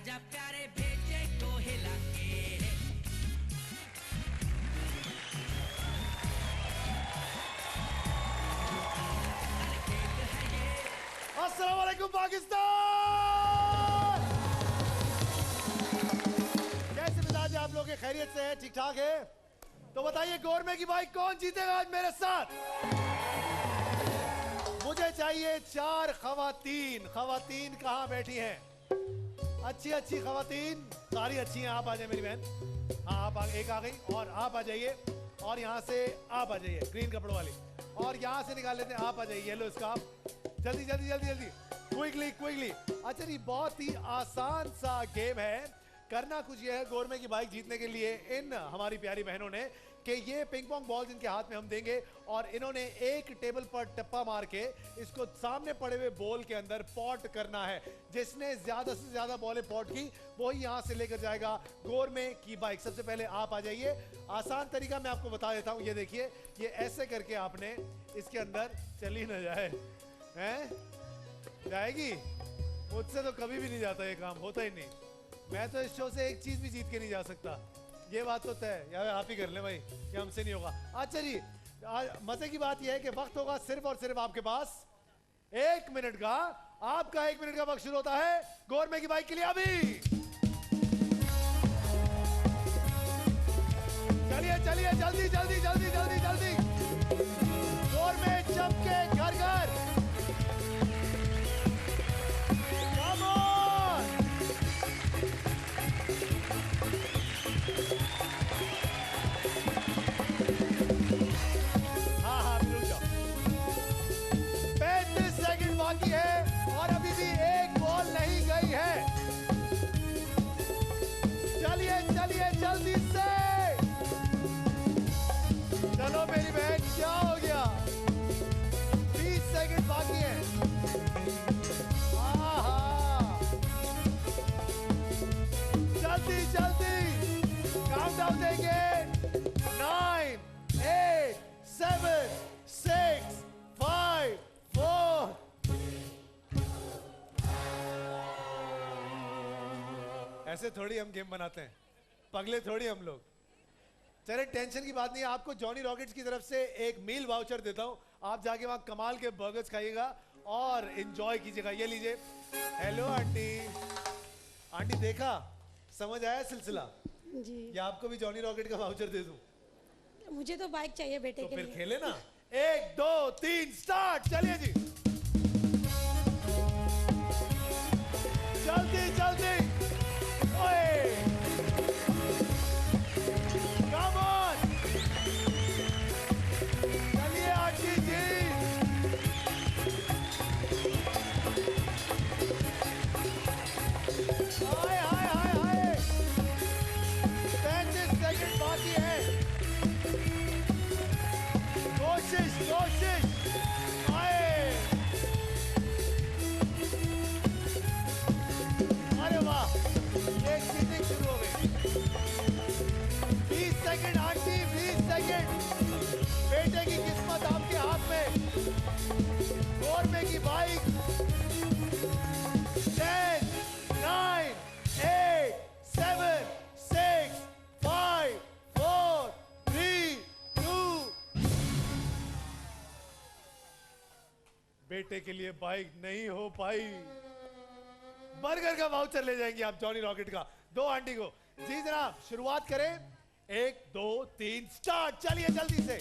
आजा प्यारे भेजे को हिला के। अस्सलाम वालेकुम पाकिस्तान। कैसे मिजाज है आप लोग के? खैरियत से है? ठीक ठाक है? तो बताइए गोरमे की बाइक कौन जीतेगा आज मेरे साथ? मुझे चाहिए 4 खवातीन। खवातीन कहाँ बैठी हैं? अच्छी अच्छी खवातीन, सारी अच्छी हैं। आप आ जाए मेरी बहन। हाँ आप एक आ गई और आप आ जाइए। और यहाँ से आप आ जाइए ग्रीन कपड़ों वाली। और यहाँ से निकाल लेते हैं, आप आ जाइए येलो स्कार्फ। जल्दी जल्दी जल्दी जल्दी, क्विकली क्विकली। अच्छा जी, बहुत ही आसान सा गेम है। करना कुछ ये है, गोरमे की बाइक जीतने के लिए इन हमारी प्यारी बहनों ने कि ये पिंग पोंग बॉल्स इनके हाथ में हम देंगे और इन्होंने एक टेबल पर टप्पा मार के इसको सामने पड़े हुए बॉल के अंदर पॉट करना है। जिसने ज्यादा से ज्यादा बॉलें पॉट की वही यहां से लेकर जाएगा गोरमे की बाइक। सबसे पहले आप आ जाइए। आसान तरीका मैं आपको बता देता हूं। ये देखिए, ये ऐसे करके आपने इसके अंदर चली ना जाए हैं? जाएगी? मुझसे तो कभी भी नहीं जाता, ये काम होता ही नहीं। मैं तो इस शो से एक चीज भी जीत के नहीं जा सकता, ये बात तो तय। यार आप ही कर ले भाई, ये हमसे नहीं होगा। अच्छा जी, मजे की बात यह है कि वक्त होगा सिर्फ और सिर्फ आपके पास 1 मिनट का। आपका 1 मिनट का वक्त शुरू होता है गोरमे की बाइक के लिए अभी। चलिए चलिए, जल्दी जल्दी जल्दी जल्दी जल्दी। गोरमे चमके घर घर। बाकी है और अभी भी एक बॉल नहीं गई है। चलिए चलिए जल्दी से। चलो मेरी बहन, क्या हो गया? 20 सेकंड बाकी है। जल्दी जल्दी काउंटडाउन देंगे। 9 8 7 6 5 4। ऐसे थोड़ी हम गेम बनाते हैं, पगले थोड़ी हम लोग। चले टेंशन की बात नहीं है। आपको जॉनी रॉकेट्स की तरफ से एक मील वाउचर देता हूं। आप जाके वहां कमाल के बर्गर्स खाइएगा और एंजॉय कीजिएगा। ये लीजिए। Hello aunty. आंटी देखा, समझ आया सिलसिला जी? या आपको भी जॉनी रॉकेट का वाउचर दे दूं? मुझे तो बाइक चाहिए बेटे तो के फिर लिए। खेले ना। 1 2 3 स्टार्ट। चलिए जी, जल्दी जल्दी। Come on! चलिए आंटी जी। हाय हाय हाय हाय। 35 सेकंड बाकी है। कोशिश कोशिश। अरे वाह, एक चीजिंग शुरू हो गई। 20 सेकंड आंटी, 20 सेकंड। बेटे की किस्मत आपके हाथ में। गोरमे की बाइक। 10 9 8 7 6 5 4 3 2। बेटे के लिए बाइक नहीं हो पाई। बर्गर का वाउचर ले जाएंगे आप जॉनी रॉकेट का। 2 आंटी को। जी जनाब, शुरुआत करें। 1 2 3 स्टार्ट। चलिए जल्दी से।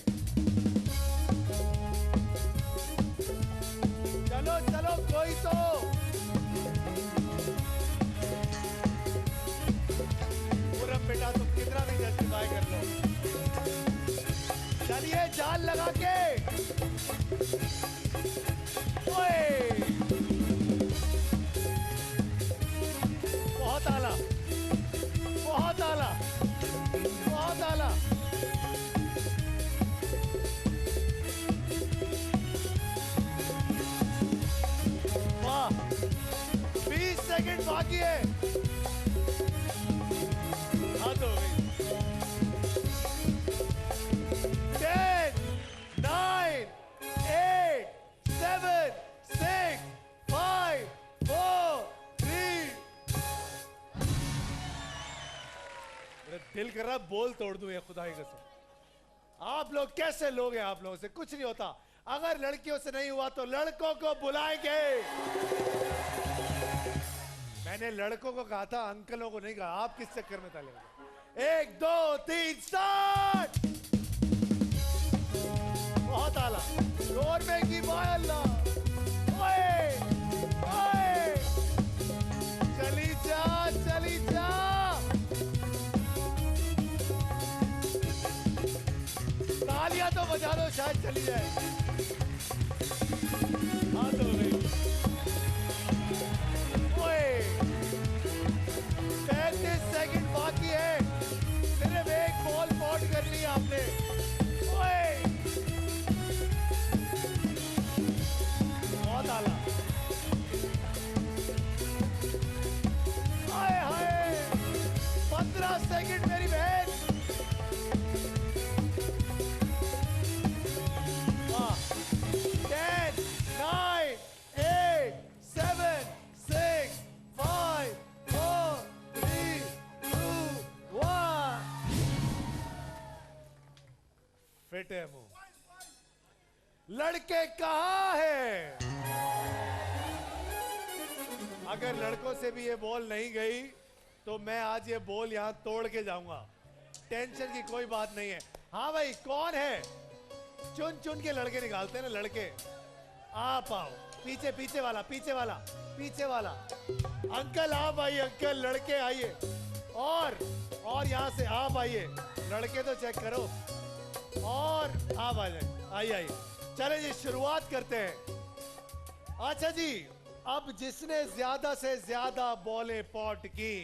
चलो चलो, कोई तो। पूरम बेटा, तुम कितना भी जस्टिफाई कर लो। चलिए जाल लगा के। ओए, बहुत आला, बहुत आला, बहुत आला। वाह, 20 सेकंड बाकी है। हाथ हो गई। 10 9 8 7 6 5 4 3। दिल कर रहा बोल तोड़ दूं ये खुदा की कसम। आप लोग कैसे लोग हैं? आप लोगों से कुछ नहीं होता। अगर लड़कियों से नहीं हुआ तो लड़कों को बुलाएंगे। मैंने लड़कों को कहा था, अंकलों को नहीं कहा। आप किस चक्कर में चले? 1 2 3 स्टार्ट। बहुत आला जोर में की बायल्ला। ओए ओए चली जा चली जा। तालियां तो बजा दो शायद चली जाए। हाँ तो गई। ओए 35 सेकंड बाकी है। सिर्फ एक बॉल पॉट करनी है आपने। ओए बहुत आला। हाय हाय 15 सेकंड मेरी बहन। 10 9 8 7 6 5 4 3 2 1। फिट है मुंह। लड़के कहाँ हैं? अगर लड़कों से भी ये बॉल नहीं गई तो मैं आज ये बॉल यहां तोड़ के जाऊंगा। टेंशन की कोई बात नहीं है। हाँ भाई कौन है? चुन चुन के लड़के निकालते हैं ना लड़के। आप आओ पीछे, पीछे वाला पीछे वाला पीछे वाला। अंकल आप आइए, अंकल लड़के आइए। और यहां से आप आइए। लड़के तो चेक करो। और आप आ जाए, आइए आइए। चले जी शुरुआत करते हैं। अच्छा जी, अब जिसने ज्यादा से ज्यादा बॉलें पॉट की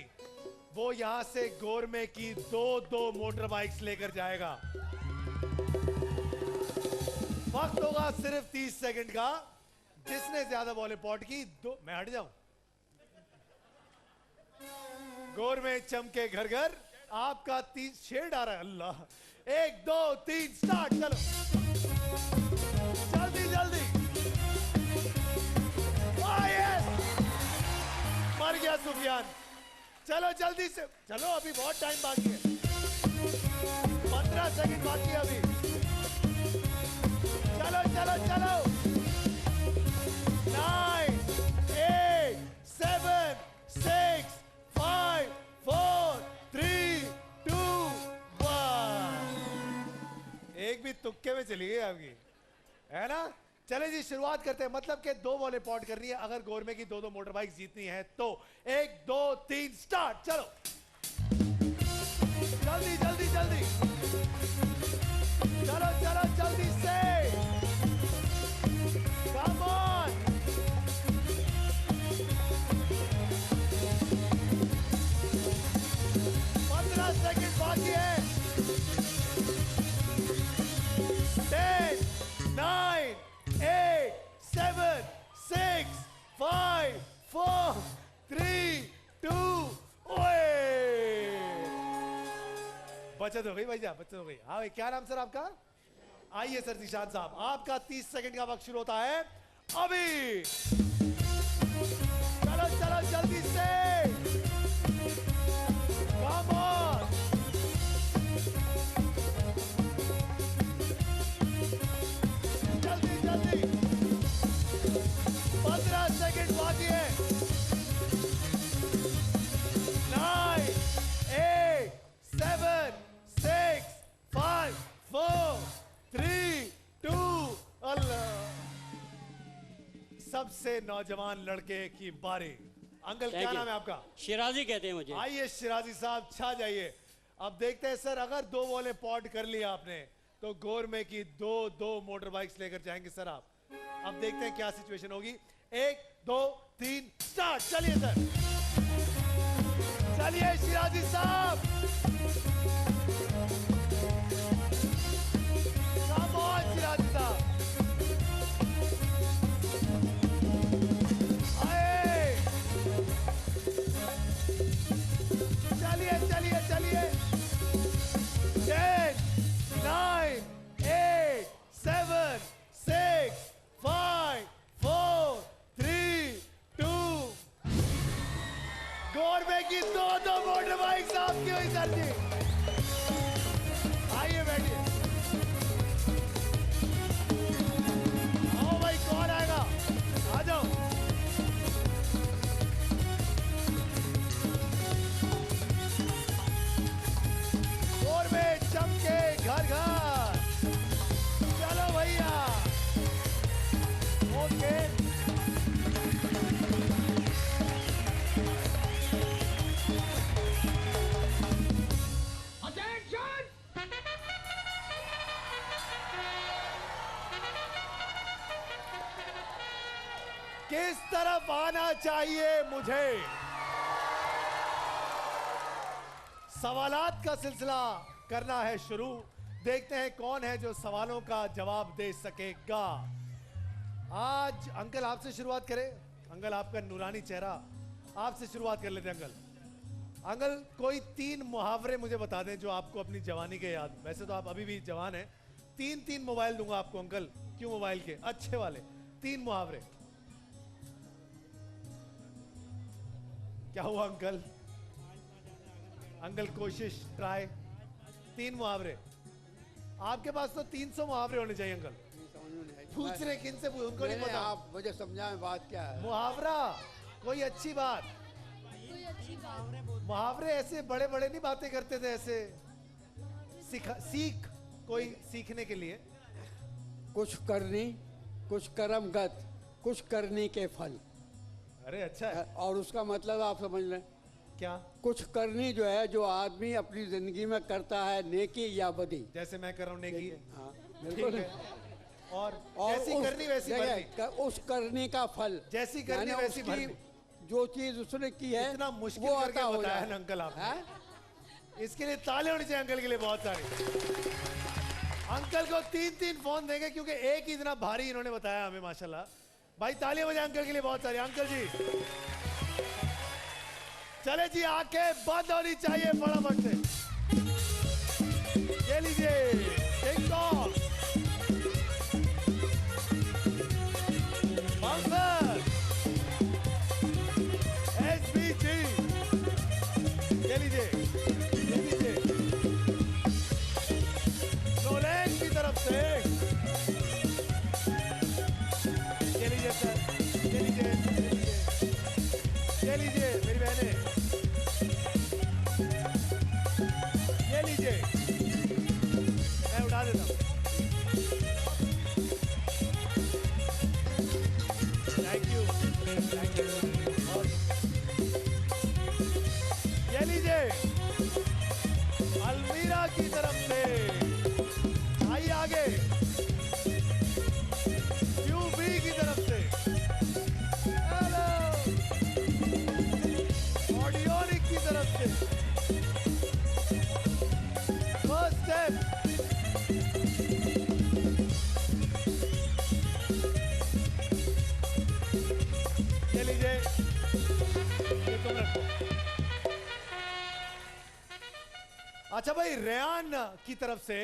वो यहां से गोरमे की 2 मोटर बाइक्स लेकर जाएगा। वक्त होगा सिर्फ 30 सेकंड का। जिसने ज्यादा बॉलें पॉट की मैं हट जाऊं। गोरमे चमके घर घर। आपका 30 शेड आ रहा है। अल्लाह 1 2 3 स्टार्ट। चलो जल्दी जल्दी। मर गया सुफियान। चलो जल्दी से चलो, अभी बहुत टाइम बाकी है। 15 सेकंड बाकी है अभी। चलो चलो चलो। 9 8 7 6 5 4 3 2 1। एक भी तुक्के में चली गई आपकी, है ना? चले जी शुरुआत करते हैं। मतलब कि 2 बॉलें पॉट करनी है अगर गोरमे की 2 मोटर बाइक जीतनी है तो। 1 2 3 स्टार्ट। चलो जल्दी जल्दी जल्दी। चलो चलो जल्दी से। Come on. सेकंड बाकी है। 10 9 8 7 6 5 4 3 2। ओए बचत हो गई भैया, बचत हो गई। हाँ भाई क्या नाम सर आपका? आइए सर निशान साहब, आपका 30 सेकंड का वक्त शुरू होता है अभी। चलो चलो जल्दी से। Come on. जल्दी जल्दी। 15 सेकंड बाकी है। 9 8 7 6 5 4 3 2। अल्लाह। सबसे नौजवान लड़के की बारी। अंकल क्या नाम है आपका? शिराजी कहते हैं मुझे। आइए शिराजी साहब छा जाइए। अब देखते हैं सर, अगर 2 बॉलें पॉट कर लिया आपने तो गोरमे की 2 मोटर बाइक्स लेकर जाएंगे सर आप। अब देखते हैं क्या सिचुएशन होगी। 1 2 3 स्टार्ट। चलिए सर, चलिए शिराजी साहब। कम ऑन शिराजी साहब। चलिए चलिए चलिए। 10 9 8 7 6 5 4 3 2। गोरमे की 2 मोटर बाइक्स आपकी हुई सर जी। आना चाहिए मुझे। सवालात का सिलसिला करना है शुरू। देखते हैं कौन है जो सवालों का जवाब दे सकेगा। आज अंकल आपसे शुरुआत करें। अंकल आपका नूरानी चेहरा, आपसे शुरुआत कर लेते हैं अंकल। अंकल कोई 3 मुहावरे मुझे बता दें जो आपको अपनी जवानी के याद। वैसे तो आप अभी भी जवान हैं। 3 मोबाइल दूंगा आपको अंकल। क्यों मोबाइल के? अच्छे वाले 3 मुहावरे। क्या हुआ अंकल? अंकल कोशिश ट्राई। 3 मुहावरे। आपके पास तो 300 मुहावरे होने चाहिए अंकल। पूछ रहे किन से? उनको नहीं पता। आप मुझे समझाएं बात क्या है। मुहावरा कोई अच्छी बात। मुहावरे ऐसे बड़े बड़े नहीं बातें करते थे, ऐसे सीख कोई सीखने के लिए। कुछ करनी, कुछ कर्मगत, कुछ करने के फल। अरे अच्छा है। और उसका मतलब आप समझ लें। क्या? कुछ करनी जो है, जो आदमी अपनी जिंदगी में करता है, नेकी या बदी। जैसे मैं कर रहा हूँ नेकी। हाँ ठीक बिल्कुल। है। और जैसी करनी वैसी भरनी। उस करने का फल, जैसी करनी यानी वैसी उसकी भरनी। जो चीज उसने की है इतना मुश्किल वो करके अता हो बताया जाए। ना अंकल आपने। हैं? इसके लिए ताले होनी चाहिए अंकल के लिए बहुत सारी। अंकल को 3 फोन देंगे क्योंकि एक ही इतना भारी इन्होंने बताया हमें माशाल्लाह। भाई तालियां बजाएं अंकल के लिए बहुत सारी। अंकल जी चले जी, आंखें बंद होनी चाहिए फटाफट से। ये लीजिए टिक टॉक SBG। ये लीजिए, ये लीजिए नोलैंड की तरफ से। ये लीजिए सर, ये लीजिए, ये लीजिए, ये लीजिए मेरी बहनें, ये लीजिए। मैं उठा देता हूँ। Thank you, thank you. ये लीजिए अलमीरा की तरफ से। आइए आगे यूबी की तरफ से। हेलो ऑडियोनिक की तरफ से। फर्स्ट स्टेप ये लीजिए, ये तुम रखो। अच्छा भाई रेयान की तरफ से,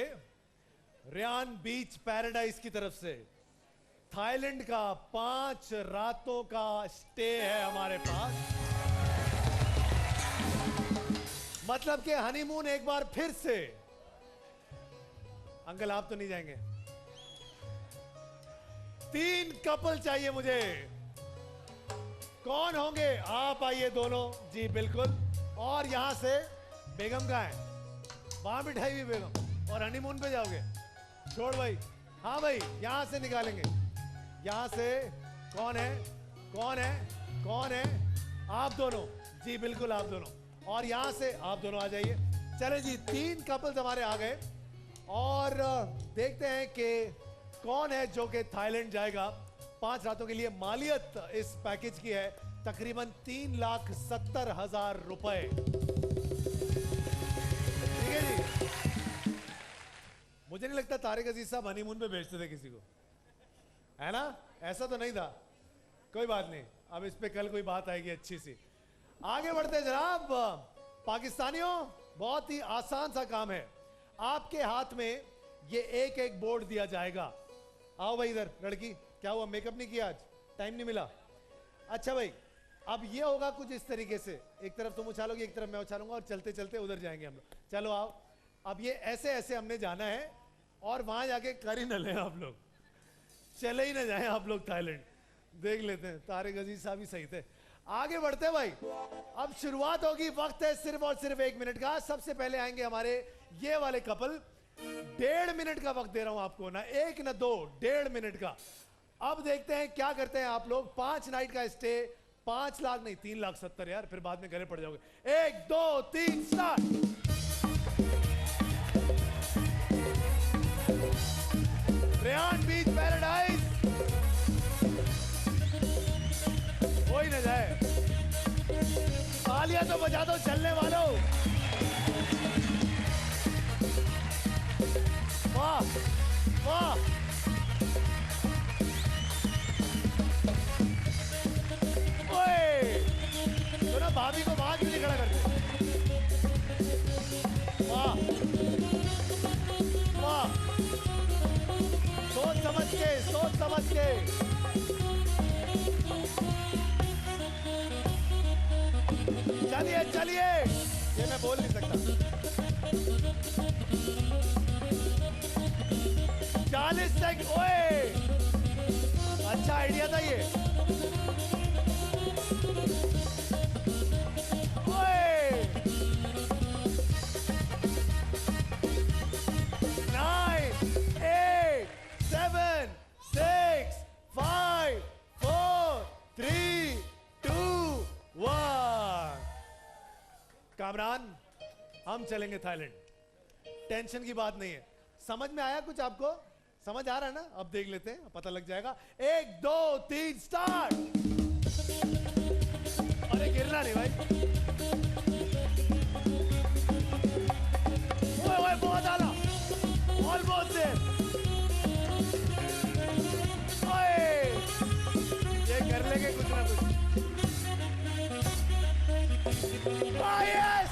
रेयान बीच पैराडाइज की तरफ से थाईलैंड का 5 रातों का स्टे है हमारे पास। मतलब कि हनीमून एक बार फिर से। अंकल आप तो नहीं जाएंगे? 3 कपल चाहिए मुझे। कौन होंगे? आप आइए दोनों जी बिल्कुल। और यहां से बेगम का है, वहां बिठाई हुई बेगम। और हनीमून पे जाओगे? छोड़ भाई। हाँ भाई यहां से निकालेंगे। यहां से कौन है? कौन है? कौन है? आप दोनों जी बिल्कुल, आप दोनों। और यहां से आप दोनों आ जाइए। चले जी 3 कपल्स हमारे आ गए। और देखते हैं कि कौन है जो कि थाईलैंड जाएगा 5 रातों के लिए। मालियत इस पैकेज की है तकरीबन 3,70,000 रुपए। ठीक है जी। मुझे नहीं लगता तारिक अजीज साहब हनीमून पे भेजते थे किसी को, है ना? ऐसा तो नहीं था। कोई बात नहीं, अब इस पे कल कोई बात आएगी अच्छी सी। आगे बढ़ते जनाब। पाकिस्तानियों बहुत ही आसान सा काम है। आपके हाथ में ये एक बोर्ड दिया जाएगा। आओ भाई इधर। लड़की क्या हुआ, मेकअप नहीं किया आज? टाइम नहीं मिला? अच्छा भाई अब ये होगा कुछ इस तरीके से। एक तरफ तुम उछालोगे, एक तरफ मैं उछालूंगा और चलते चलते उधर जाएंगे हम लोग। चलो आओ। अब ये ऐसे ऐसे हमने जाना है और वहां जाके कर ही न लें आप लोग, चले ही ना जाएं आप लोग थाईलैंड। देख लेते हैं, तारिक अजीज साहब ही सही थे। आगे बढ़ते भाई। अब शुरुआत होगी। वक्त है सिर्फ और सिर्फ 1 मिनट का। सबसे पहले आएंगे हमारे ये वाले कपल। 1.5 मिनट का वक्त दे रहा हूं आपको, ना 1 ना 2, 1.5 मिनट का। अब देखते हैं क्या करते हैं आप लोग। 5 नाइट का स्टे, 5 लाख नहीं 3,70,000 यार, फिर बाद में गले पड़ जाओगे। 1 2 3 स्टार्ट। रेयान बीच पैराडाइज। कोई ना जाए। तालियां तो बजा दो चलने वालों। वाह वाह। ओए तो ना भाभी को वहां क्यों नहीं खड़ा करते? वाह वाह। सोच समझ के, सोच समझ के। चलिए चलिए, ये मैं बोल नहीं सकता। 40 सेकंड। ओए अच्छा आइडिया था ये। ओए 9 8 7 6 5 4 3 2 1। कामरान हम चलेंगे थाईलैंड। टेंशन की बात नहीं है। समझ में आया कुछ आपको? समझ आ रहा है ना? अब देख लेते हैं, पता लग जाएगा। 1 2 3 स्टार्ट। अरे गिरना नहीं भाई। ओए ओए बहुत आला। Almost there. ओए ये कर लेंगे कुछ ना कुछ। यस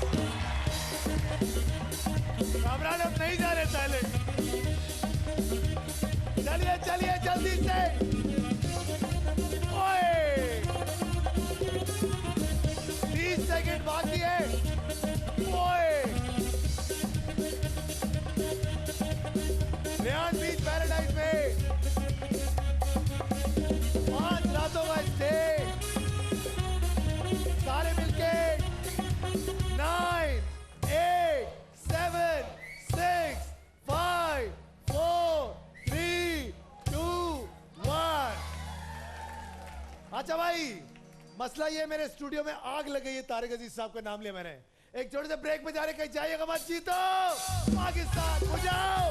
कामरान अब नहीं जा रहे थाईलैंड। चलिए चलिए जल्दी से। ओए 30 सेकंड बाकी है। ओए रेयान बीच पैराडाइज में 5 रातों का स्टे। सारे मिलके 9 8 7 6 5 4 3 2 1। अच्छा भाई, मसला ये मेरे स्टूडियो में आग लग गई है। तारिक अजीज साहब का नाम लिया मैंने। एक छोटे से ब्रेक में जा रहे, कहीं जाइएगा मत। जीतो पाकिस्तान, बुझाओ।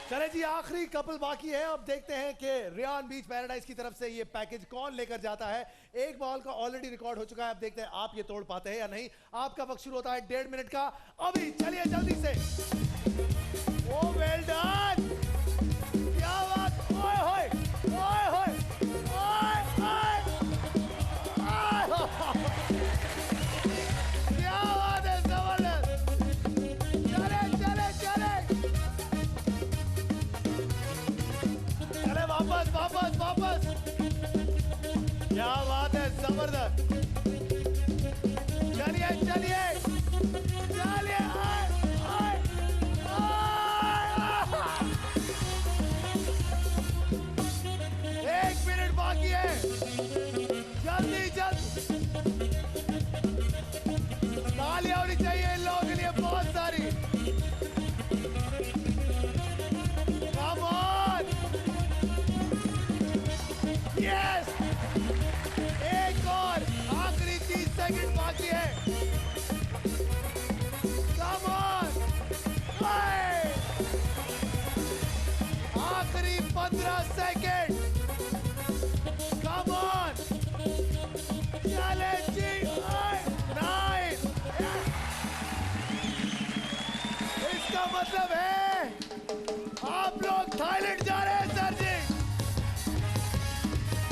चले जी, आखिरी कपल बाकी है। अब देखते हैं कि रेयान बीच पैराडाइज की तरफ से ये पैकेज कौन लेकर जाता है। एक बॉल का ऑलरेडी रिकॉर्ड हो चुका है। अब देखते हैं आप ये तोड़ पाते हैं या नहीं। आपका वक्त शुरू होता है 1.5 मिनट का अभी। चलिए जल्दी से। ओ वेल डन, क्या बात। ओए होए ओए होए ओए ओए। क्या बात है, जबरदस्त। चले चले चले चले, वापस वापस वापस। क्या बात है, जबरदस्त। चलिए चलिए चलिए। आए आए आए। 1 मिनट बाकी है। जल्दी जल्दी। तालियां होनी चाहिए इन लोगों के लिए बहुत सारी। Come on! Yes! एक और आखिरी 30 सेकंड बाकी है। Come on! ओए! आखिरी 15 सेकंड। Come on! चले जी। ओए! 9 इसका मतलब है आप लोग थाईलैंड जा रहे हैं सर जी।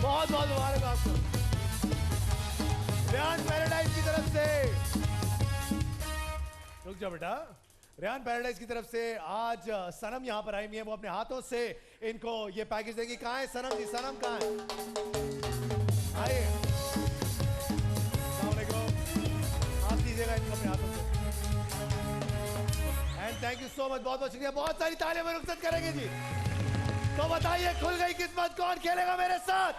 बहुत बहुत मुबारक आपको। रेयान पैराडाइज की तरफ से, रुक जाओ बेटा। रेयान पैराडाइज की तरफ से आज सनम यहाँ पर आई हुई है। वो अपने हाथों से इनको ये पैकेज देगी। कहाँ है सनम जी? सनम कहाँ है? आइए। अस्सलाम वालेकुम। आप दीजिएगा इनको अपने हाथों से। And thank you so much, बहुत बहुत शुक्रिया। बहुत सारी तालियां में रुखसत करेंगे जी। तो बताइए, खुल गई किस्मत, कौन खेलेगा मेरे साथ?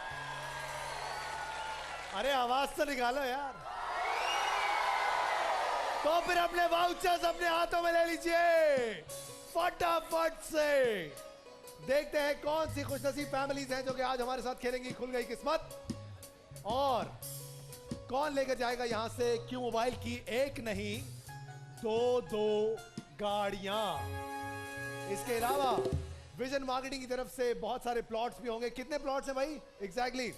अरे आवाज तो निकालो यार। तो फिर अपने वाउचर्स अपने हाथों में ले लीजिए फटाफट से। देखते हैं कौन सी खुशनसीब फैमिलीज हैं जो कि आज हमारे साथ खेलेंगी खुल गई किस्मत। और कौन लेकर जाएगा यहां से क्यों मोबाइल की एक नहीं 2 गाड़ियां। इसके अलावा विजन मार्केटिंग की तरफ से बहुत सारे प्लॉट्स भी होंगे। कितने प्लॉट्स हैं भाई? एग्जैक्टली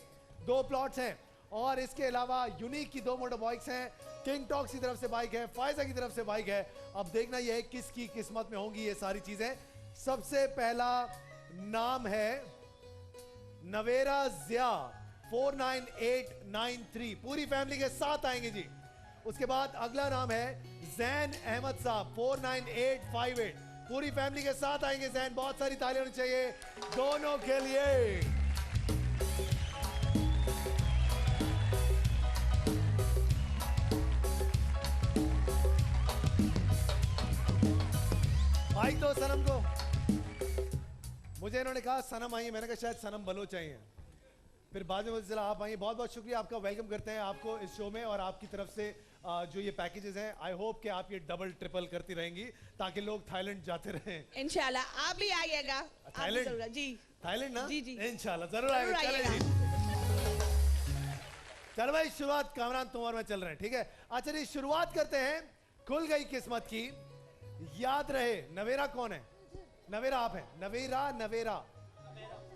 2 प्लॉट्स हैं। और इसके अलावा यूनिक की 2 मोटर बाइक्स हैं, किंग टॉक्स की तरफ से बाइक है, फायजा की तरफ से बाइक है। अब देखना यह है किसकी किस्मत में होंगी ये सारी चीजें। सबसे पहला नाम है नवेरा जिया 49893, पूरी फैमिली के साथ आएंगे जी। उसके बाद अगला नाम है जैन अहमद साहब 49858, पूरी फैमिली के साथ आएंगे जैन। बहुत सारी तालियां होनी चाहिए दोनों के लिए। माइक दो सनम को। मुझे इन्होंने कहा सनम आई, मैंने कहा शायद सनम बलोच आई हैं। फिर बाद में मुझे चला आप आई। बहुत बहुत शुक्रिया आपका, वेलकम करते हैं आपको इस शो में। और आपकी तरफ से जो ये पैकेजेस हैं, आई होप कि आप ये डबल ट्रिपल करती रहेंगी ताकि लोग थाईलैंड जाते रहें। इंशाल्लाह आप भी आइएगा। थाईलैंड? जी थाईलैंड ना? जी जी इंशाल्लाह जरूर आएगा। चलें जी, चलो भाई शुरुआत कामरान तुम और मैं चल रहे हैं, ठीक है? अच्छा जी शुरुआत करते हैं। खुल गई किस्मत की। याद रहे नवेरा कौन है? नवेरा आप हैं। नवेरा नवेरा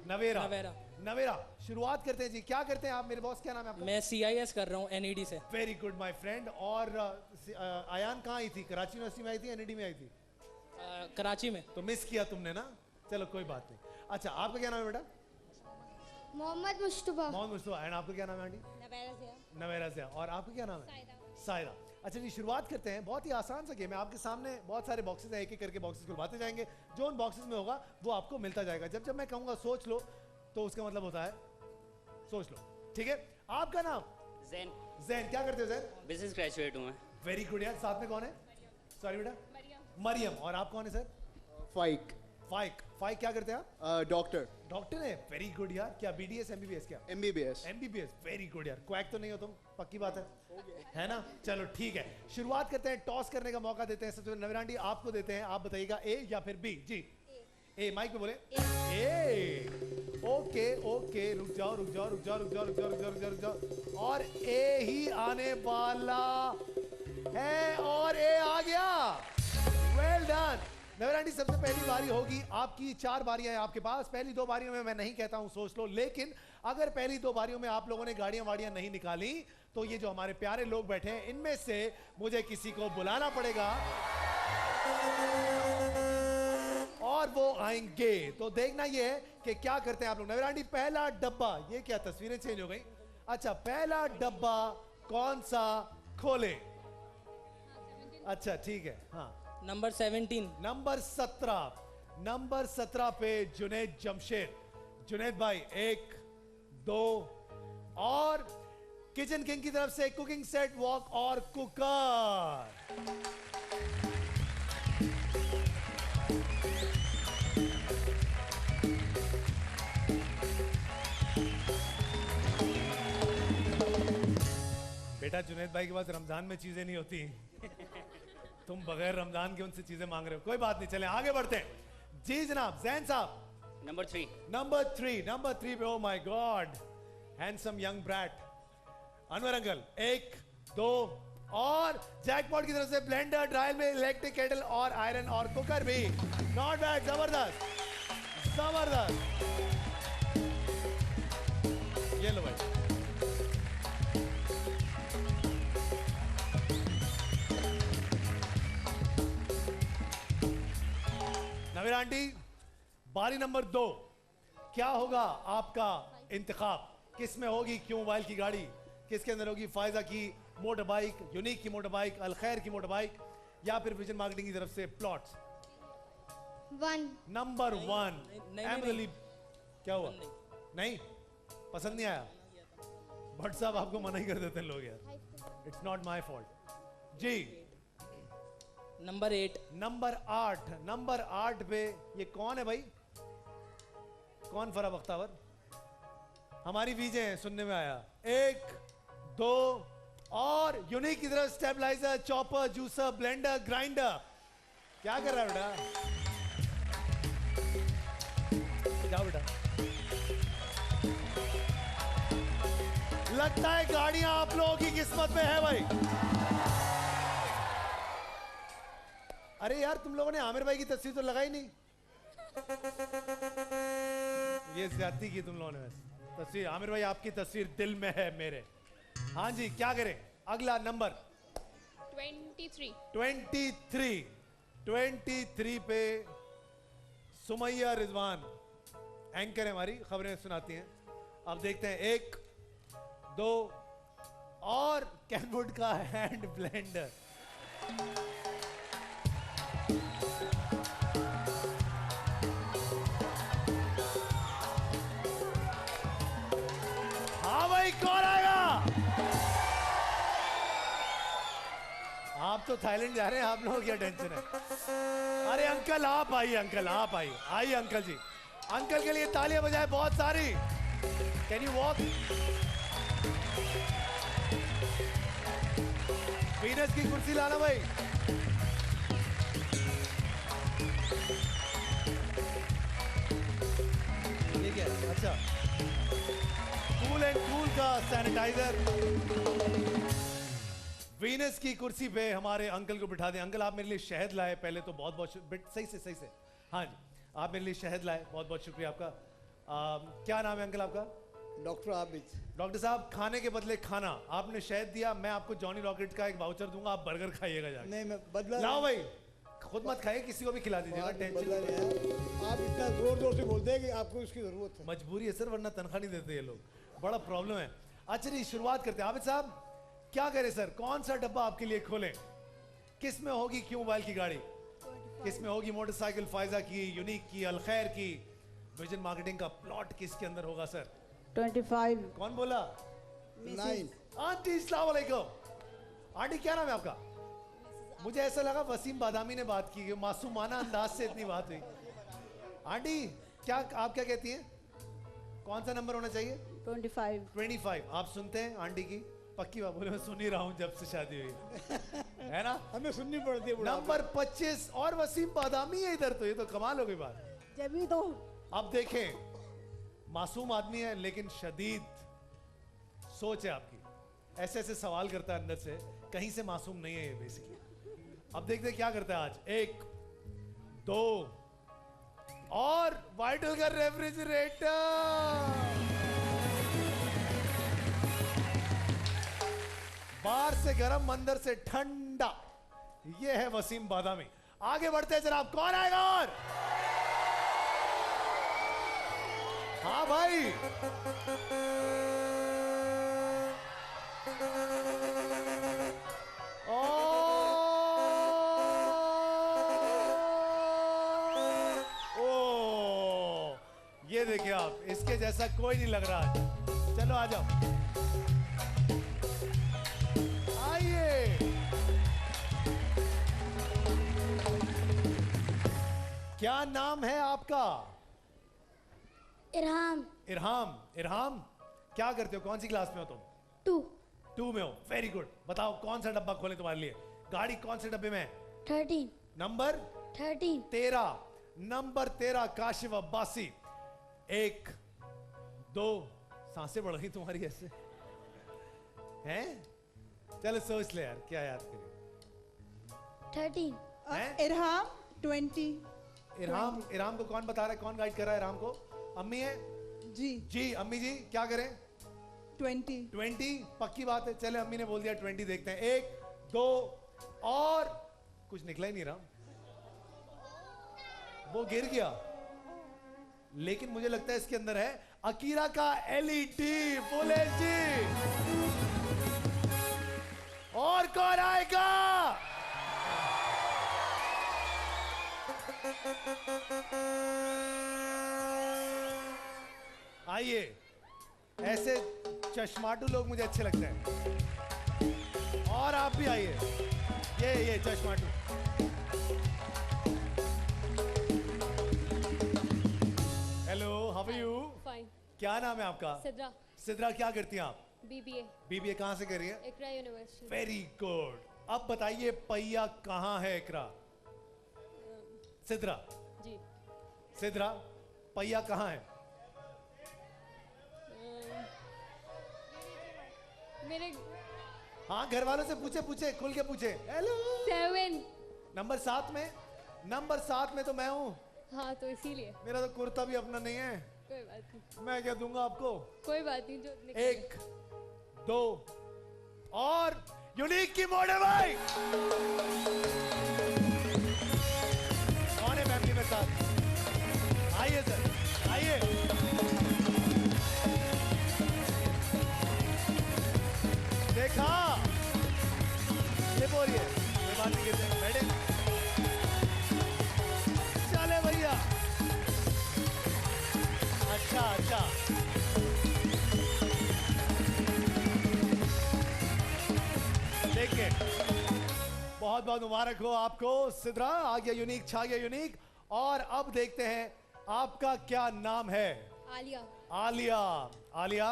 नवेरा नवेरा। नवेरा शुरुआत करते हैं जी। क्या करते हैं आप? मेरे बॉस क्या नाम है आपका? मैं CIS कर रहा हूँ NED से। Very good my friend. और आयान कहाँ आई थी? कराची यूनिवर्सिटी में आई थी, NED में आई थी? कराची में। तो मिस किया तुमने ना, चलो कोई बात नहीं। अच्छा आपका क्या नाम है बेटा? मोहम्मद मुस्तफा। मोहम्मद मुस्तफा। एंड आपका क्या नाम है आंटी? नवेरा जिया। और आपका क्या नाम है? सायरा। अच्छा जी शुरुआत करते हैं। बहुत ही आसान सा गेम है। आपके सामने बहुत सारे बॉक्सेस हैं, एक एक करके बॉक्सेस खुलवाते जाएंगे। जो उन बॉक्सेस में होगा वो आपको मिलता जाएगा। जब जब मैं कहूँगा सोच लो तो उसका मतलब होता है सोच लो, ठीक है? आपका नाम? जैन। जैन। क्या करते हो जैन? बिजनेस ग्रेजुएट हूँ मैं। वेरी गुड यार। साथ में कौन है? सॉरी बेटा। मरियम। और आप कौन है सर? फाइक। फाइक। फाइक क्या करते हैं आप? डॉक्टर। डॉक्टर है। वेरी गुड यार। क्या BDS MBBS? क्या MBBS। MBBS। वेरी गुड यार। क्वैक तो नहीं हो तुम? पक्की बात है ना? चलो ठीक है, शुरुआत करते हैं। टॉस करने का मौका देते हैं। सबसे पहले नवीन आंटी आपको देते हैं, आप बताइएगा A या फिर B। जी ए, माइक पे बोले ए। ओके ओके, रुक जाओ रुक जाओ रुक जाओ रुक जाओ रुक जाओ रुक जाओ रुक जाओ रुक जाओ। और A ही आने वाला है और A आ गया। वेल डन नवीन आंटी। सबसे पहली बारी होगी आपकी। 4 बारियां हैं आपके पास। पहली 2 बारियों में मैं नहीं कहता हूं सोच लो, लेकिन अगर पहली 2 बारियों में आप लोगों ने गाड़ियां वाड़ियां नहीं निकाली तो ये जो हमारे प्यारे लोग बैठे हैं इनमें से मुझे किसी को बुलाना पड़ेगा और वो आएंगे। तो देखना ये है कि क्या करते हैं आप लोग। नवीन आंटी पहला डब्बा, ये क्या तस्वीरें चेंज हो गई? अच्छा पहला डब्बा कौन सा खोले? अच्छा ठीक है, हाँ नंबर 17। नंबर 17। नंबर 17 पे जुनैद जमशेद। जुनैद भाई 1 2 और किचन किंग की तरफ से कुकिंग सेट, वॉक और कुकर। बेटा जुनैद भाई के पास रमजान में चीजें नहीं होती तुम बगैर रमजान के उनसे चीजें मांग रहे हो। कोई बात नहीं, चलें आगे बढ़ते हैं। जी जनाब जैन साहब। नंबर 3। नंबर 3 पे, oh my God, handsome young brat Anwar uncle. 1 2 और जैकपॉट की तरफ से ब्लेंडर, ड्रायल में इलेक्ट्रिक केटल और आयरन और कुकर भी। नॉट बैड, जबरदस्त जबरदस्त। ये लो भाई। नवीन आंटी बारी नंबर 2, क्या होगा आपका इंतखाब? किस में होगी क्यों मोबाइल की गाड़ी? किसके अंदर होगी? फायजा की मोटर बाइक, यूनिक की मोटर बाइक, अलखैर की मोटर बाइक, या फिर विजन मार्केटिंग की तरफ से प्लॉट्स? 1। नंबर 1 नहीं, एमरली। क्या हुआ? नहीं पसंद नहीं आया? भट्ट साहब आपको मना ही कर देते हैं लोग यार। It's not my fault. जी नंबर 8। नंबर 8। नंबर 8 पे ये कौन है भाई? कौन फरा बख्तावर? हमारी वीजे हैं, सुनने में आया। 1 2 और यूनिक की तरफ stabiliser, chopper, juicer, blender, grinder. क्या कर रहा है बेटा? क्या बेटा? लगता है गाड़ियां आप लोगों की किस्मत में है भाई। अरे यार तुम लोगों ने आमिर भाई की तस्वीर तो लगाई नहीं। ये ज्यादती की तुम लोगों ने वैसे। तस्वीर आमिर भाई आपकी तस्वीर दिल में है मेरे। हाँ जी क्या करें? अगला नंबर 23. 23 पे सुमैया रिजवान एंकर है हमारी, खबरें सुनाती हैं। अब देखते हैं 1 2 और कैनवुड का हैंड ब्लेंडर। हाँ भाई कौन आएगा? आप तो थाईलैंड जा रहे हैं, आप लोगों को क्या टेंशन है? अरे अंकल आप आइए, अंकल आप आइए, आइए अंकल जी। अंकल के लिए तालियां बजाए बहुत सारी। Can you walk? वीनस की कुर्सी लाना भाई। ठीक है अच्छा। कूल एंड कूल का सैनिटाइजर। वीनस की कुर्सी पे हमारे अंकल को बिठा दें। अंकल आप मेरे लिए शहद लाए पहले तो बहुत बहुत सही से। हाँ जी आप मेरे लिए शहद लाए, बहुत बहुत शुक्रिया आपका। क्या नाम है अंकल आपका? डॉक्टर आबिद। डॉक्टर साहब खाने के बदले खाना, आपने शहद दिया, मैं आपको जॉनी रॉकेट का एक वाउचर दूंगा, आप बर्गर खाइएगा जाके। नहीं मैं बदला लाओ भाई, खुद मत खाइए, किसी को भी खिला दीजिएगा। बदला टेंशन नहीं है। आप इतना जोर जोर से बोलते हैं कि आपको इसकी जरूरत है। मजबूरी है सर, वरना तनख्वाह नहीं देते ये लोग, बड़ा प्रॉब्लम है। अच्छा जी शुरुआत करते हैं। आबिद साहब क्या करें सर, कौन सा डब्बा आपके लिए खोलें? किस में होगी क्यू मोबाइल की गाड़ी? किस में होगी मोटरसाइकिल फायजा की, यूनिक की, अलखैर की? विजन मार्केटिंग का प्लॉट किसके अंदर होगा सर? 25. कौन बोला? 9. आंटी अस्सलाम वालेकुम। आंटी क्या नाम है आपका? मुझे ऐसा लगा वसीम बादामी ने बात की, मासूमाना अंदाज से इतनी बात हुई। आंटी क्या आप क्या कहती हैं, कौन सा नंबर होना चाहिए? 25. 25। आप सुनते हैं आंटी की? पक्की बात बोले, मैं सुन ही रहा हूँ जब से शादी हुई है ना। हमें सुननी पड़ती है। नंबर 25 और वसीम बादामी है इधर, तो ये तो कमाल हो गई बात। जब तो अब देखें मासूम आदमी है लेकिन शदीद सोच है आपकी, ऐसे ऐसे सवाल करता है अंदर से, कहीं से मासूम नहीं है ये बेसिकली। अब देखते हैं क्या करता है आज। 1 2 और वाइटल का रेफ्रिजरेटर। बाहर से गर्म अंदर से ठंडा, ये है वसीम बादामी। आगे बढ़ते हैं जनाब, कौन आएगा? और हाँ भाई ओ ये देखिए आप, इसके जैसा कोई नहीं लग रहा। चलो आ जाओ, आइए। क्या नाम है आपका? इरहाम। इरहाम। इरहाम क्या करते हो, कौन सी क्लास में हो तुम? 2. 2 में हो, वेरी गुड। बताओ कौन सा डब्बा खोले तुम्हारे लिए? गाड़ी कौन से डब्बे में है? 13. नंबर 13. 13। नंबर 13 काशिफ अब्बासी। 1 2 सांसें बढ़ गई तुम्हारी ऐसे हैं? चलो सोच ले यार, क्या याद करें। 13. हैं? इरहाम 20. इरहाम। इरहाम को कौन बता रहा है, कौन गाइड कर रहा है इरहाम को? अम्मी है जी जी। अम्मी जी क्या करें? 20. 20 पक्की बात है। चले अम्मी ने बोल दिया 20, देखते हैं। 1 2 और कुछ निकला ही नहीं रहा, वो गिर गया। लेकिन मुझे लगता है इसके अंदर है अकीरा का एलईडी फुल एचडी। और कौन आएगा? आइए, ऐसे चश्माटू लोग मुझे अच्छे लगते हैं। और आप भी आइए, ये चश्माटू। Hello, how are you? Fine. क्या नाम है आपका? Sidra. सिद्रा। क्या करती हैं आप? BBA. बीबीए कहाँ से कर रही हैं? Ikra University. Very good. अब बताइए पहिया कहाँ है इकरा? सिद्रा। जी. सिद्रा पहिया कहाँ है? मेरे हाँ घर वालों से पूछे, खुल के पूछे। हेलो। 7. नंबर 7 में तो मैं हूँ। हाँ तो इसीलिए मेरा तो कुर्ता भी अपना नहीं है। कोई बात नहीं, मैं क्या दूंगा आपको? कोई बात नहीं, जो निकले। 1 2 और यूनिक की मोड़ है भाई। कौन है फैमिली में साथ? आइए सर, आइए। देखा, ये बोलिए, ये बात नहीं कहते, बैठे। चले भैया। अच्छा देखिए, बहुत बहुत मुबारक हो आपको। सिद्रा आ गया यूनिक, छा गया यूनिक। और अब देखते हैं आपका क्या नाम है? आलिया। आलिया। आलिया,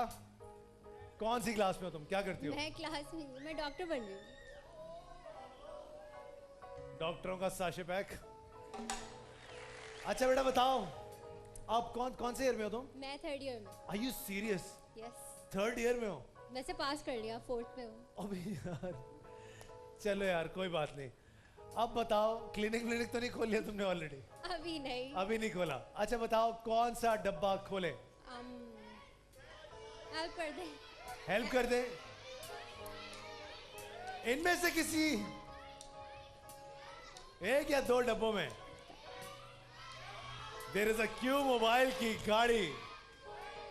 कौन सी क्लास में हो तुम? क्या करती हो? मैं क्लास में हूँ, मैं डॉक्टर बन रही हूँ। डॉक्टरों का साशे पैक। अच्छा बेटा बताओ, आप कौन से ईयर में हो तुम? मैं 3rd ईयर में। Are you serious? Yes. 3rd year में हो? वैसे पास कर लिया, 4th में हूँ। अभी यार, चलो यार कोई बात नहीं। अब बताओ, क्लिनिक तो नहीं खोल लिया तुमने ऑलरेडी? अभी नहीं। अभी नहीं खोला। अच्छा बताओ, कौन सा डब्बा खोले? हेल्प कर दे। हेल्प कर दे। इनमें से किसी 1 या 2 डब्बों में there is a queue mobile की गाड़ी।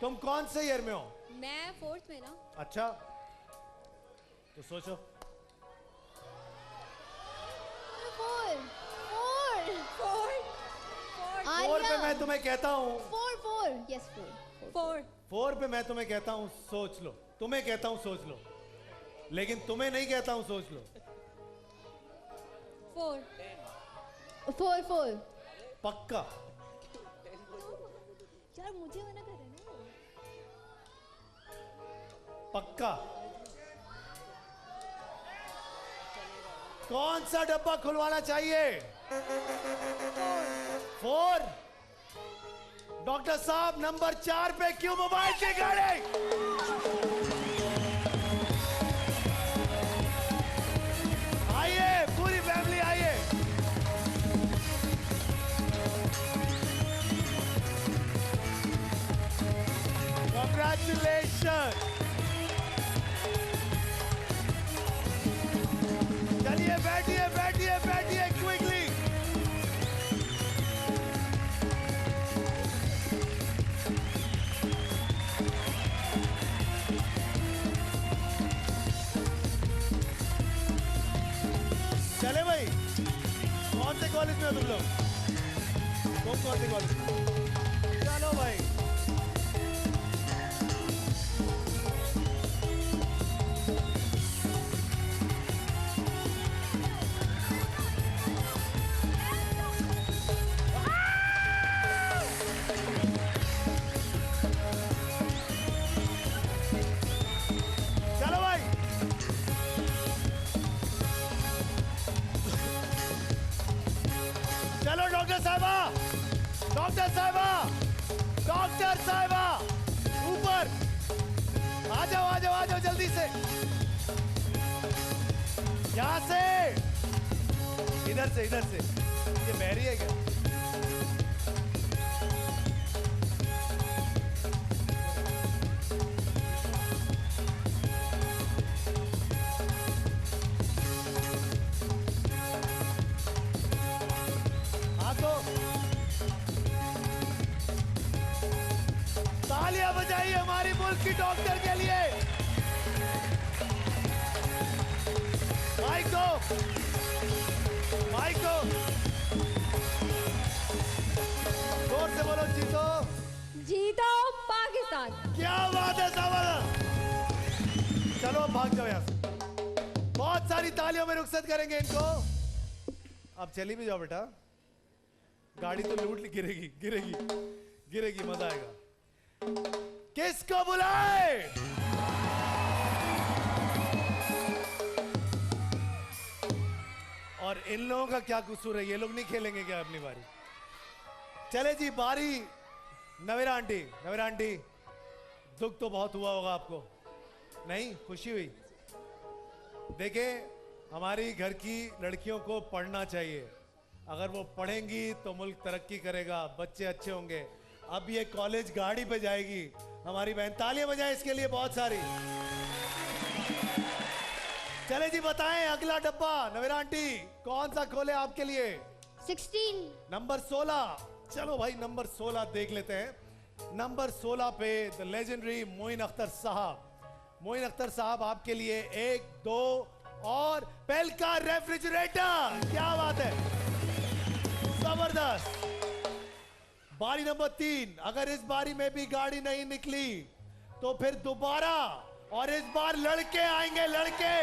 तुम कौन से ईयर में हो? मैं 4th में ना। अच्छा, तो सोचो। 4 पे मैं तुम्हें कहता हूं। 4 यस 4 4 पे मैं तुम्हें कहता हूं सोच लो। तुम्हें कहता हूं सोच लो, लेकिन तुम्हें नहीं कहता हूं सोच लो। 4 पक्का? यार मुझे मना कर रहे हैं ना। पक्का? कौन सा डब्बा खुलवाना चाहिए? 4? डॉक्टर साहब नंबर 4 पे क्यों मोबाइल की गाड़ी? आइए पूरी फैमिली आइए। Congratulations! चलिए बैठिए क्विकली। चले भाई, कौन से कॉलेज में हो तुम लोग? तुम कौन से कॉलेज में? चलो भाई। चलो भाई, चलो डॉक्टर साहिबा ऊपर आ जाओ जल्दी से। यहां से, इधर से। ये बहरी है क्या? हाँ तो तालियां बजाइए हमारी मुल्क की डॉक्टर के लिए। माइक दो। जोर से बोलो, जीतो पाकिस्तान। क्या बात है साहब। चलो अब भाग जाओ यहाँ से। बहुत सारी तालियों में रुखसत करेंगे इनको। अब चली भी जाओ बेटा, गाड़ी तो लूट गिरेगी, मजा आएगा। किसको बुलाए? और इन लोगों का क्या कसूर है? ये लोग नहीं खेलेंगे क्या अपनी बारी? चले जी, बारी नवेरा आंटी। दुख तो बहुत हुआ होगा आपको, नहीं? खुशी हुई? देखे, हमारी घर की लड़कियों को पढ़ना चाहिए। अगर वो पढ़ेंगी तो मुल्क तरक्की करेगा, बच्चे अच्छे होंगे। अब ये कॉलेज गाड़ी पे जाएगी हमारी बहन। तालियां बजाएं इसके लिए बहुत सारी। चले जी बताएं अगला डब्बा। नवीरा आंटी कौन सा खोले आपके लिए? 16 नंबर 16। चलो भाई नंबर 16 देख लेते हैं। नंबर 16 पे द लेजेंडरी मोइन अख्तर साहब। मोइन अख्तर साहब आपके लिए 1, 2 और पेल्का रेफ्रिजरेटर। क्या बात है, जबरदस्त। बारी नंबर 3। अगर इस बारी में भी गाड़ी नहीं निकली तो फिर दोबारा, और इस बार लड़के आएंगे, लड़के।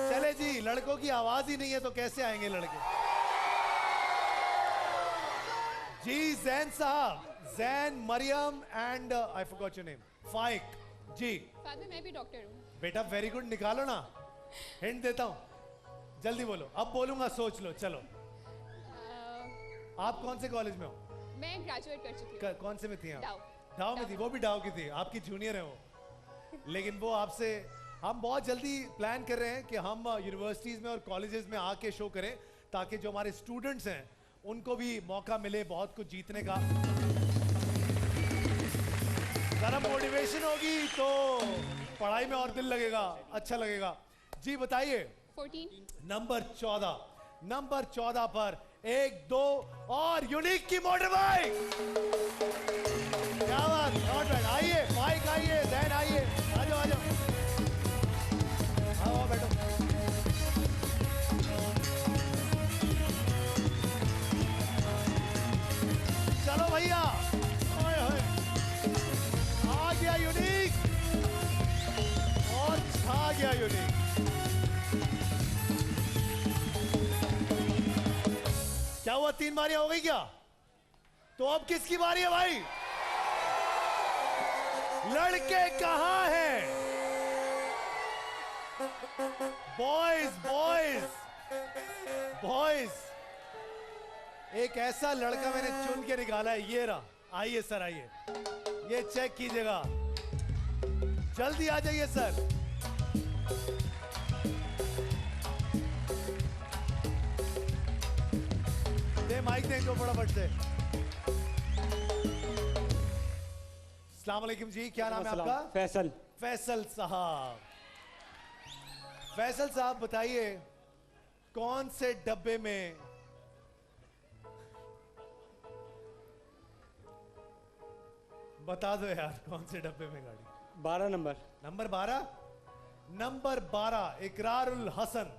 चले जी, लड़कों की आवाज ही नहीं है तो कैसे आएंगे लड़के? जी जैन साहब, Jain Maryam and I forgot your name, Faiq ji. बाद में मैं भी डॉक्टर हूँ। बेटा वेरी गुड, निकालो ना, हिंट देता हूं, जल्दी बोलो। अब बोलूंगा, सोच लो। चलो आप कौन से कॉलेज में हो? मैं ग्रेजुएट कर चुकी हूँ। कौन से में थी आप? डाउ। डाव में थी, वो भी डाव की थी, आपकी जूनियर है वो। लेकिन वो आपसे, हम बहुत जल्दी प्लान कर रहे हैं कि हम यूनिवर्सिटीज में और कॉलेजेस में आके शो करें, ताकि जो हमारे स्टूडेंट्स हैं उनको भी मौका मिले बहुत कुछ जीतने का। जरा मोटिवेशन होगी तो पढ़ाई में और दिल लगेगा, अच्छा लगेगा। जी बताइए। 14 नंबर 14। नंबर 14 पर 1, 2 और यूनिक की मोटर बाइक। क्या बात, नॉट बैड। आइए बाइक, आइए जैन, आइए, आ जाओ, आ जाओ, आओ बैठो। चलो भैया, ओए होए, आ गया यूनिक और छा गया यूनिक। क्या हुआ, 3 बारियां हो गई क्या? तो अब किसकी बारी है भाई? लड़के कहां हैं? Boys, boys, boys. एक ऐसा लड़का मैंने चुन के निकाला है, ये रहा। आइए सर, आइए, ये चेक कीजिएगा, जल्दी आ जाइए सर। माइक दें जो फटाफट से। अस्सलाम वालेकुम जी, क्या नाम है आपका? फैसल। फैसल साहब। फैसल साहब बताइए कौन से डब्बे में बता दो यार, कौन से डब्बे में गाड़ी? 12 number. Number 12। Number 12 Ikrarul Hasan.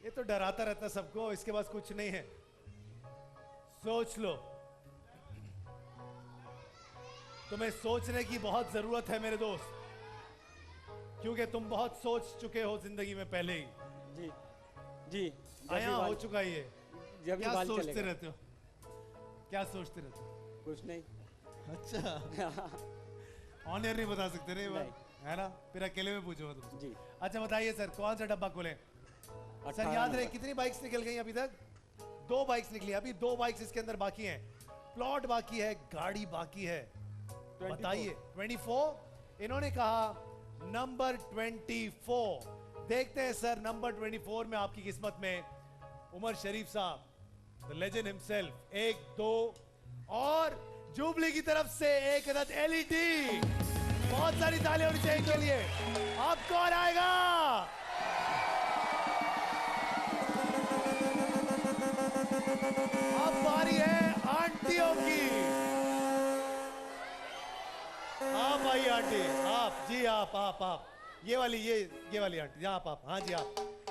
ये तो डराता रहता सबको, इसके पास कुछ नहीं है। सोच लो, तुम्हें सोचने की बहुत जरूरत है मेरे दोस्त, क्योंकि तुम बहुत सोच चुके हो जिंदगी में पहले ही। जी जी। आया हो चुका ये। जब क्या बाल सोचते चलेगा। रहते हो? क्या सोचते रहते हो? कुछ नहीं। अच्छा ऑन एयर नहीं बता सकते रे बात, है ना? फिर अकेले में पूछो तुम जी। अच्छा बताइए सर, कौन सा डब्बा खोलें? सर 18 याद रहे नंबर। कितनी बाइक्स निकल गई अभी तक? 2 बाइक्स निकली, अभी 2 बाइक्स इसके अंदर बाकी हैं। प्लॉट बाकी है, गाड़ी बाकी है। 24। बताइए 24। इन्होंने कहा नंबर 24। देखते हैं सर नंबर 24 में आपकी किस्मत में उमर शरीफ साहब, द लेजेंड हिमसेल्फ। 1, 2 और जुबली की तरफ से एक अदद एलईडी। बहुत सारी तालियां होनी चाहिए इनके लिए। अब कौन आएगा? अब बारी है आंटियों की। आप आइए आंटी, आप जी, आप ये वाली आंटी, आप हाँ जी, आप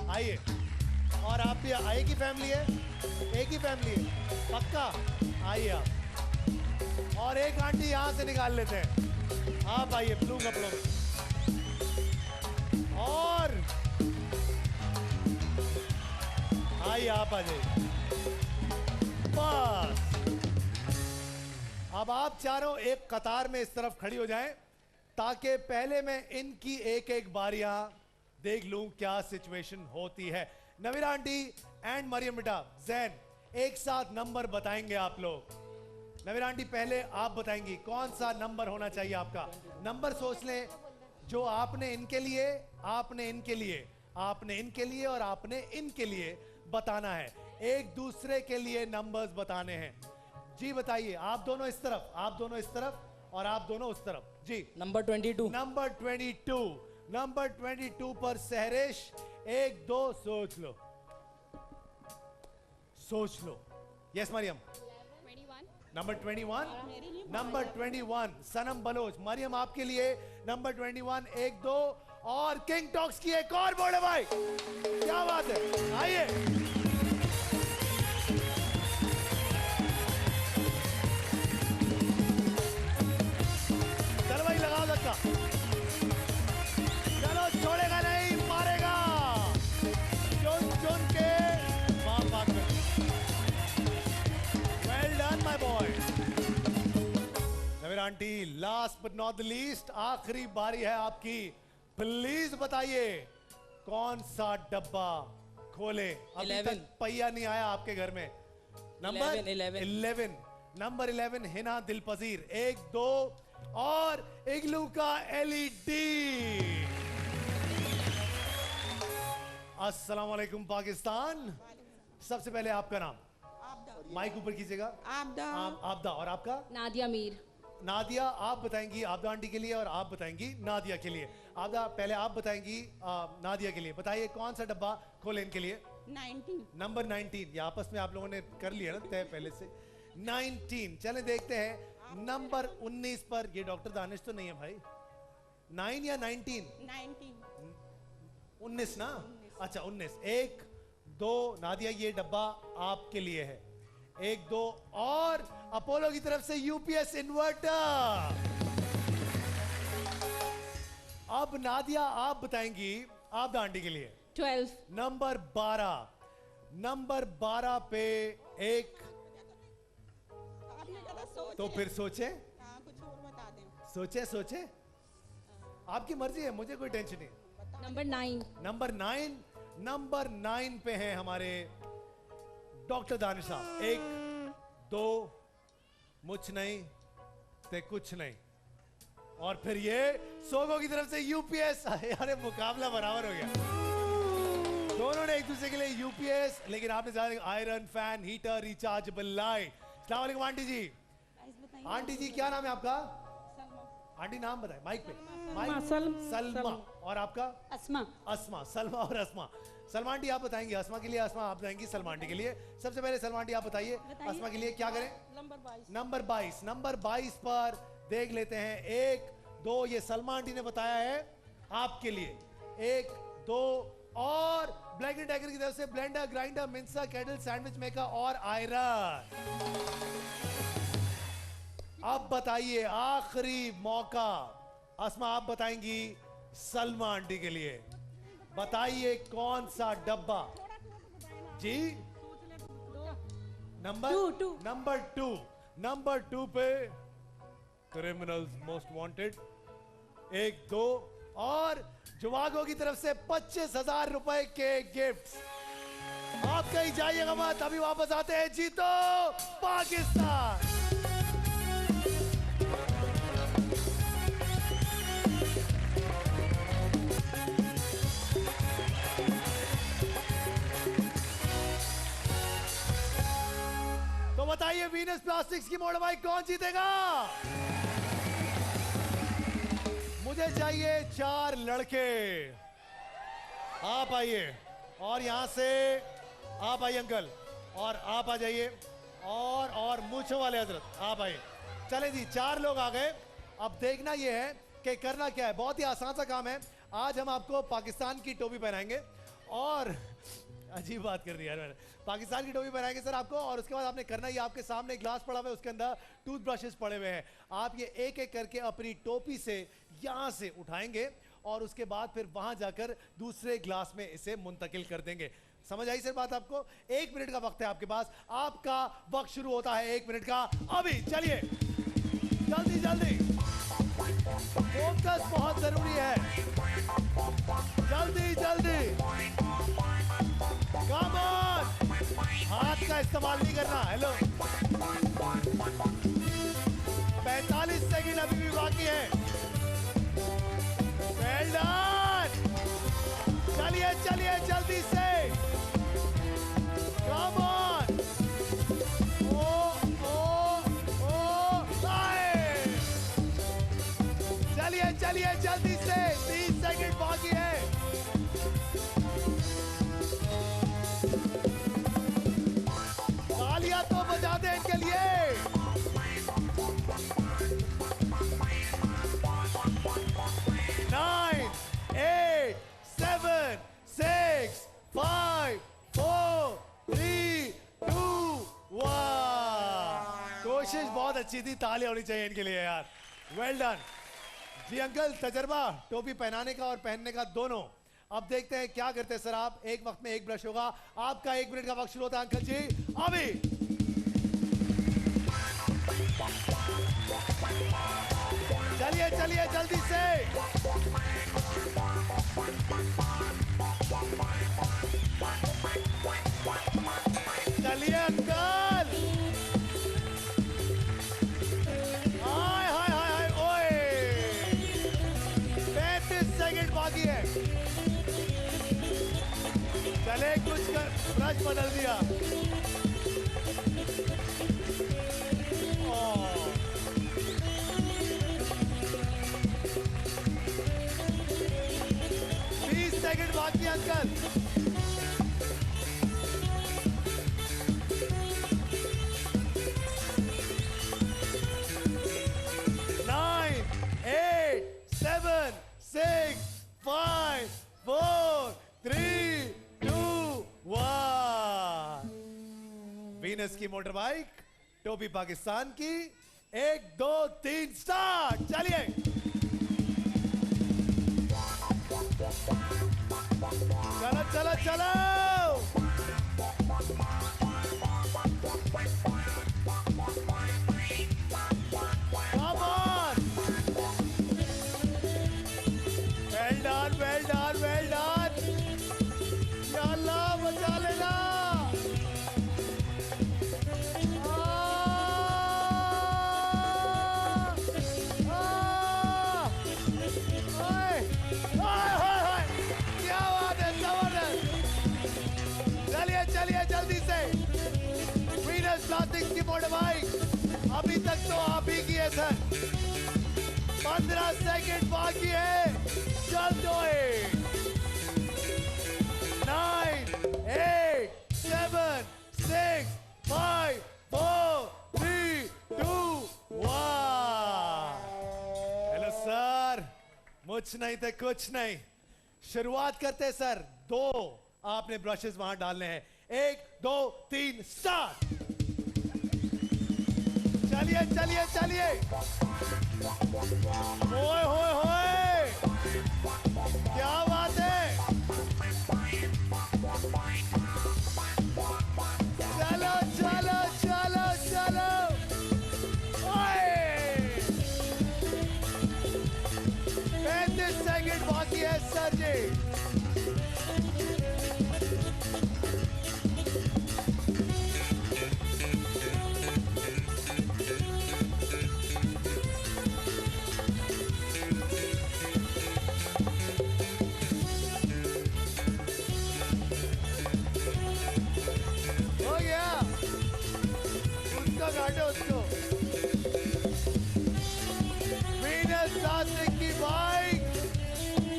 आइए। और आप भी एक ही फैमिली है? एक ही फैमिली है पक्का? आइए आप। और एक आंटी यहां से निकाल लेते हैं। आप आइए ब्लू कपड़ों में। और आइए, आप आ जाइए। बस अब आप चारों एक कतार में इस तरफ खड़ी हो जाएं, ताकि पहले मैं इनकी एक एक बारियां देख लूं क्या सिचुएशन होती है। नवीरा आंटी एंड मरियम बेटा, जैन, एक साथ नंबर बताएंगे आप लोग। नवीरा आंटी पहले आप बताएंगी कौन सा नंबर होना चाहिए आपका। नंबर सोच लें, जो आपने इनके लिए, आपने इनके लिए, आपने इनके लिए और आपने इनके लिए बताना है। एक दूसरे के लिए नंबर्स बताने हैं। जी बताइए, आप दोनों इस तरफ, आप दोनों इस तरफ और आप दोनों उस तरफ। जी नंबर 22। नंबर 22, नंबर 22 पर सहरेश, 1 2 सोच लो, सोच लो। यस मरियम। 21. नंबर 21, नंबर 21 सनम बलोच। मरियम आपके लिए नंबर 21, 1 2 और किंग टॉक्स की एक और बोर्ड है भाई, क्या बात है। आइए चलो भाई, लगाओ धक्का, चलो छोड़ेगा नहीं, मारेगा चुन चुन के मां बाप। Well done my boy. Naveer aunty, last but not the least, आखिरी बारी है आपकी। प्लीज बताइए कौन सा डब्बा खोले। अभी 11 तक पहिया नहीं आया आपके घर में। नंबर 11 नंबर 11 हिना दिलपजीर, 1 2 और इग्लू का एलईडी। अस्सलाम वालेकुम पाकिस्तान। सबसे पहले आपका नाम, माइक ऊपर कीजिएगा। आपदा। और आपका? नादिया मीर। नादिया, आप बताएंगी आपदा आंटी के लिए और आप बताएंगी नादिया के लिए। आपदा पहले आप बताएंगी नादिया के लिए। बताइए कौन सा डब्बा खोले इनके लिए। 19. नंबर 19। ये आपस में आप लोगों ने कर लिया ना तय पहले से। 19। चलें देखते हैं नंबर 19 पर। ये डॉक्टर दानिश तो नहीं है भाई। 9 या 19? 19 ना। अच्छा 19। 1 2 नादिया, ये डब्बा आपके लिए है। 1 2 और अपोलो की तरफ से यूपीएस इन्वर्टर। अब नादिया आप बताएंगी आपदा आंटी के लिए। 12। नंबर 12। नंबर 12 पे एक, तो फिर सोचे, सोचे सोचे, आपकी मर्जी है, मुझे कोई टेंशन नहीं। नंबर 9। नंबर 9। नंबर 9 पे है हमारे डॉक्टर दानिश साहब। 1 2 मुझ नहीं ते कुछ नहीं। और फिर ये सोगो की तरफ से यूपीएस। अरे मुकाबला बराबर हो गया, दोनों ने एक दूसरे के लिए यूपीएस। लेकिन आपने ज्यादा iron, fan, heater, rechargeable light. अस्सलाम वालेकुम आंटी जी। आंटी जी क्या नाम है आपका? आंटी नाम बताए माइक पे। सलमा। और आपका? अस्मा। अस्मा। सलमा और अस्मा। सलमा आंटी आप बताएंगी अस्मा के लिए, अस्मा आप बताएंगी सलमा आंटी के लिए। सबसे पहले सलमा आंटी आप बताइए अस्मा के लिए क्या करें। नंबर 22। नंबर 22 पर देख लेते हैं। 1 2 ये सलमा आंटी ने बताया है आपके लिए। 1 2 और ब्लैक एंड टाइगर की तरफ से blender, grinder, mixer, kettle, sandwich maker और आयरन। अब बताइए आखिरी मौका। अस्मा आप बताएंगी सलमा आंटी के लिए। बताइए कौन सा डब्बा। जी नंबर 2। नंबर 2 पे क्रिमिनल्स मोस्ट वांटेड। 1 2 और जुवागो की तरफ से 25,000 रुपए के गिफ्ट्स। आप कहीं जाइएगा मत, अभी वापस आते हैं जीतो पाकिस्तान। तो बताइए वीनस प्लास्टिक्स की मोटरबाइक कौन जीतेगा? मुझे चाहिए 4 लड़के। आप आइए और यहां से आप आइए अंकल, और आप आ जाइए, और मूंछों वाले हजरत आप आइए। चले जी 4 लोग आ गए। अब देखना यह है कि करना क्या है। बहुत ही आसान सा काम है। आज हम आपको पाकिस्तान की टोपी पहनाएंगे, और अजीब बात कर दी यार मैंने, पाकिस्तान की टोपी पहनाएंगे सर आपको। और उसके बाद आपने करना ही, आपके सामने ग्लास पड़ा हुआ है, उसके अंदर टूथब्रशेस पड़े हुए हैं। आप ये एक एक करके अपनी टोपी से यहां से उठाएंगे और उसके बाद फिर वहां जाकर दूसरे ग्लास में इसे मुंतकिल कर देंगे। समझ आई सर बात आपको? 1 मिनट का वक्त है आपके पास। आपका वक्त शुरू होता है 1 मिनट का अभी। चलिए जल्दी जल्दी, फोकस बहुत जरूरी है। जल्दी जल्दी, कम ऑन, हाथ का इस्तेमाल नहीं करना। हेलो, 45 सेकंड अभी भी बाकी है। जल्दी से कम ऑन ओ चलिए चलिए जल्दी से 30 सेकंड बाकी है तालियां तो बजा दें इनके लिए 9 8 7 6 5 4 3 2 1 कोशिश बहुत अच्छी थी तालियां होनी चाहिए इनके लिए यार वेल डन जी अंकल तजर्बा टोपी पहनाने का और पहनने का दोनों अब देखते हैं क्या करते हैं सर आप एक वक्त में एक ब्रश होगा आपका 1 मिनट का वक्त शुरू होता है अंकल जी अभी चलिए चलिए जल्दी से चलिए अंकल हाय हाय हाय हाय ओए 35 सेकंड बाकी है चले कुछ कर ब्रश बदल दिया 20 सेकंड बाकी है अंकल वीनस की मोटर बाइक टोपी पाकिस्तान की 1 2 3 स्टार्ट चलिए चलो चलो चलो Come on! Well done, well done, well done. या अल्लाह बचा लेना क्या बात है जबरदस्त चलिए चलिए जल्दी से वीनस प्लास्टिक की मोटर बाइक अभी तक तो आप ही की है सर 15 सेकंड बाकी है चल दो 9 8 7 6 5 4 3 2 1 हेलो सर मुझ नहीं थे कुछ नहीं शुरुआत करते सर 2 आपने ब्रशेस वहां डालने हैं 1 2 3 स्टार्ट चलिए चलिए चलिए ओए होए होए क्या बात है चलो चलो चलो चलो ओए 35 सेकंड बाकी है सर जी काटो उसको वीनस प्लास्टिक की बाइक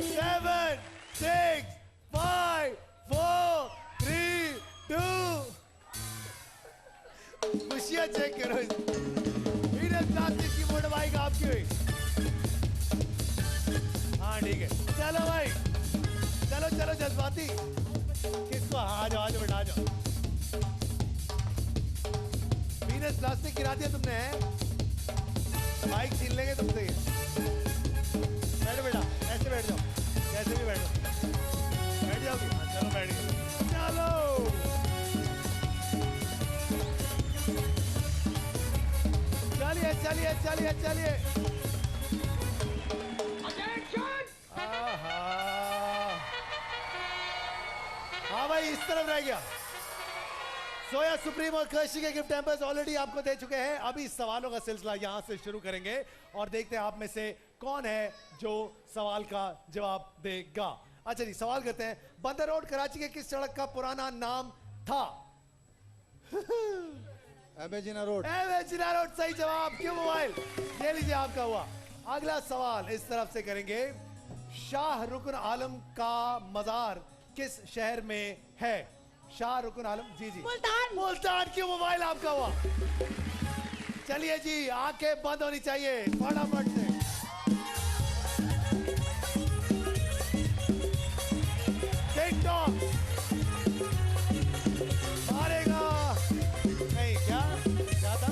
7 6 5 4 3 2 खुशियां चेक करो वीनस प्लास्टिक की मोटर बाइक आपकी हुई हाँ ठीक है चलो भाई चलो चलो जज्बाती किसको आ जाओ बेटा आ जाओ प्लास्टिक गिरा दिया तुमने बाइक छीन लेंगे तुमसे बैठो बेटा ऐसे बैठ जाओ कैसे भी बैठो बैठ जाओगी चलो बैठ गए चलो चलिए चलिए चलिए चलिए हाँ भाई इस तरफ रह गया सोया सुप्रीम और क्रशी के गिफ्ट हैम्पर्स ऑलरेडी आपको दे चुके हैं अभी सवालों का सिलसिला यहां से शुरू करेंगे और देखते हैं आप में से कौन है जो सवाल का जवाब देगा अच्छा जी, सवाल करते हैं, बंदर रोड कराची के किस सड़क का पुराना नाम था? एमेजिना रोड। एमेजिना रोड सही जवाब। क्यों मोबाइल? ये लीजिए आपका हुआ। अगला सवाल इस तरफ से करेंगे, शाह रुकन आलम का मजार किस शहर में है? शाह रुकन आलम, जी जी मुल्तान। मुल्तान। क्यों मोबाइल आपका हुआ? चलिए जी, आंखें बंद होनी चाहिए फटाफट से। टिकटॉक मारेगा नहीं, क्या क्या था?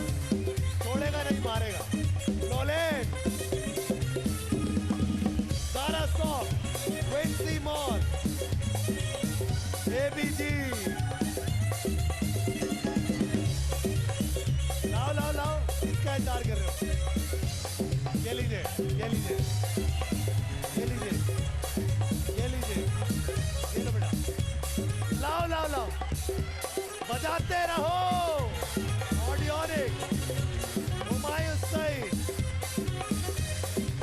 छोड़ेगा नहीं, मारेगा। रोलेट, सारा स्टॉप, क्विंसी मॉल, एबीजी। लाओ लाओ लाओ, इसका इंतजार कर रहे हो? ये लीजिए, ये लीजिए, ये लीजिए, ये लीजिए, ये लो बेटा। लाओ लाओ लाओ, बजाते रहो। ऑडियोनिक, हुमायूं सईद,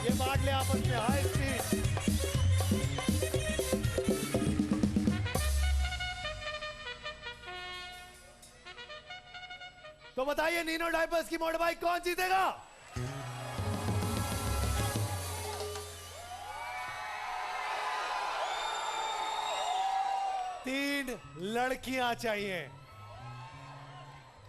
ये बांट ले आपस में। High speed. तो बताइए, नीनो डाइपर्स की मोटर बाइक कौन जीतेगा? तीन लड़कियां चाहिए।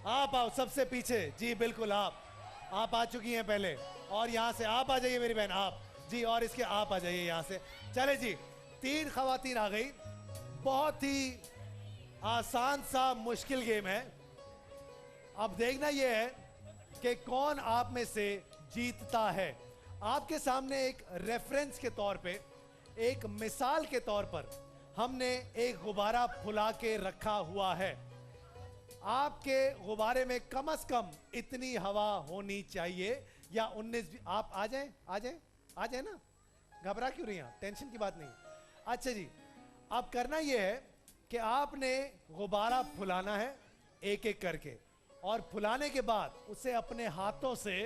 आप आओ सबसे पीछे। जी बिल्कुल, आप आ चुकी हैं पहले। और यहां से आप आ जाइए मेरी बहन, आप जी। और इसके आप आ जाइए यहां से। चले जी, तीन खवातीन आ गई। बहुत ही आसान सा मुश्किल गेम है। अब देखना यह है कि कौन आप में से जीतता है। आपके सामने एक रेफरेंस के तौर पे, एक मिसाल के तौर पर हमने एक गुब्बारा फुला के रखा हुआ है। आपके गुब्बारे में कम से कम इतनी हवा होनी चाहिए, या 19। आप आ जाएं, आ जाएं, आ जाएं ना, घबरा क्यों रही हैं? टेंशन की बात नहीं। अच्छा जी, अब करना यह है कि आपने गुब्बारा फुलाना है एक एक करके, और फुलाने के बाद उसे अपने हाथों से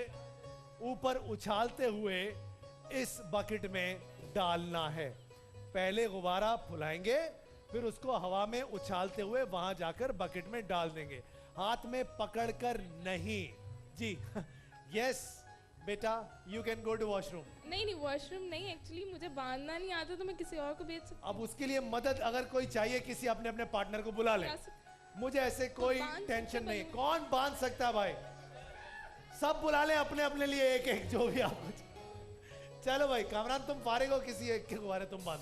ऊपर उछालते हुए इस बकेट में डालना है। पहले गुब्बारा फुलाएंगे, फिर उसको हवा में उछालते हुए वहां जाकर बकेट में डाल देंगे, हाथ में पकड़कर नहीं। जी यस बेटा, you can go to washroom. नहीं नहीं, वॉशरूम नहीं, एक्चुअली मुझे बांधना नहीं आता, तो मैं किसी और को भेज सकती अब उसके लिए मदद अगर कोई चाहिए, किसी अपने अपने पार्टनर को बुला ले। मुझे ऐसे कोई टेंशन नहीं। कौन बांध सकता है भाई? सब बुला ले अपने अपने लिए एक एक, जो भी आपको। चलो भाई कामरान, तुम फारिग हो, किसी एक के गुब्बारे तुम बांध।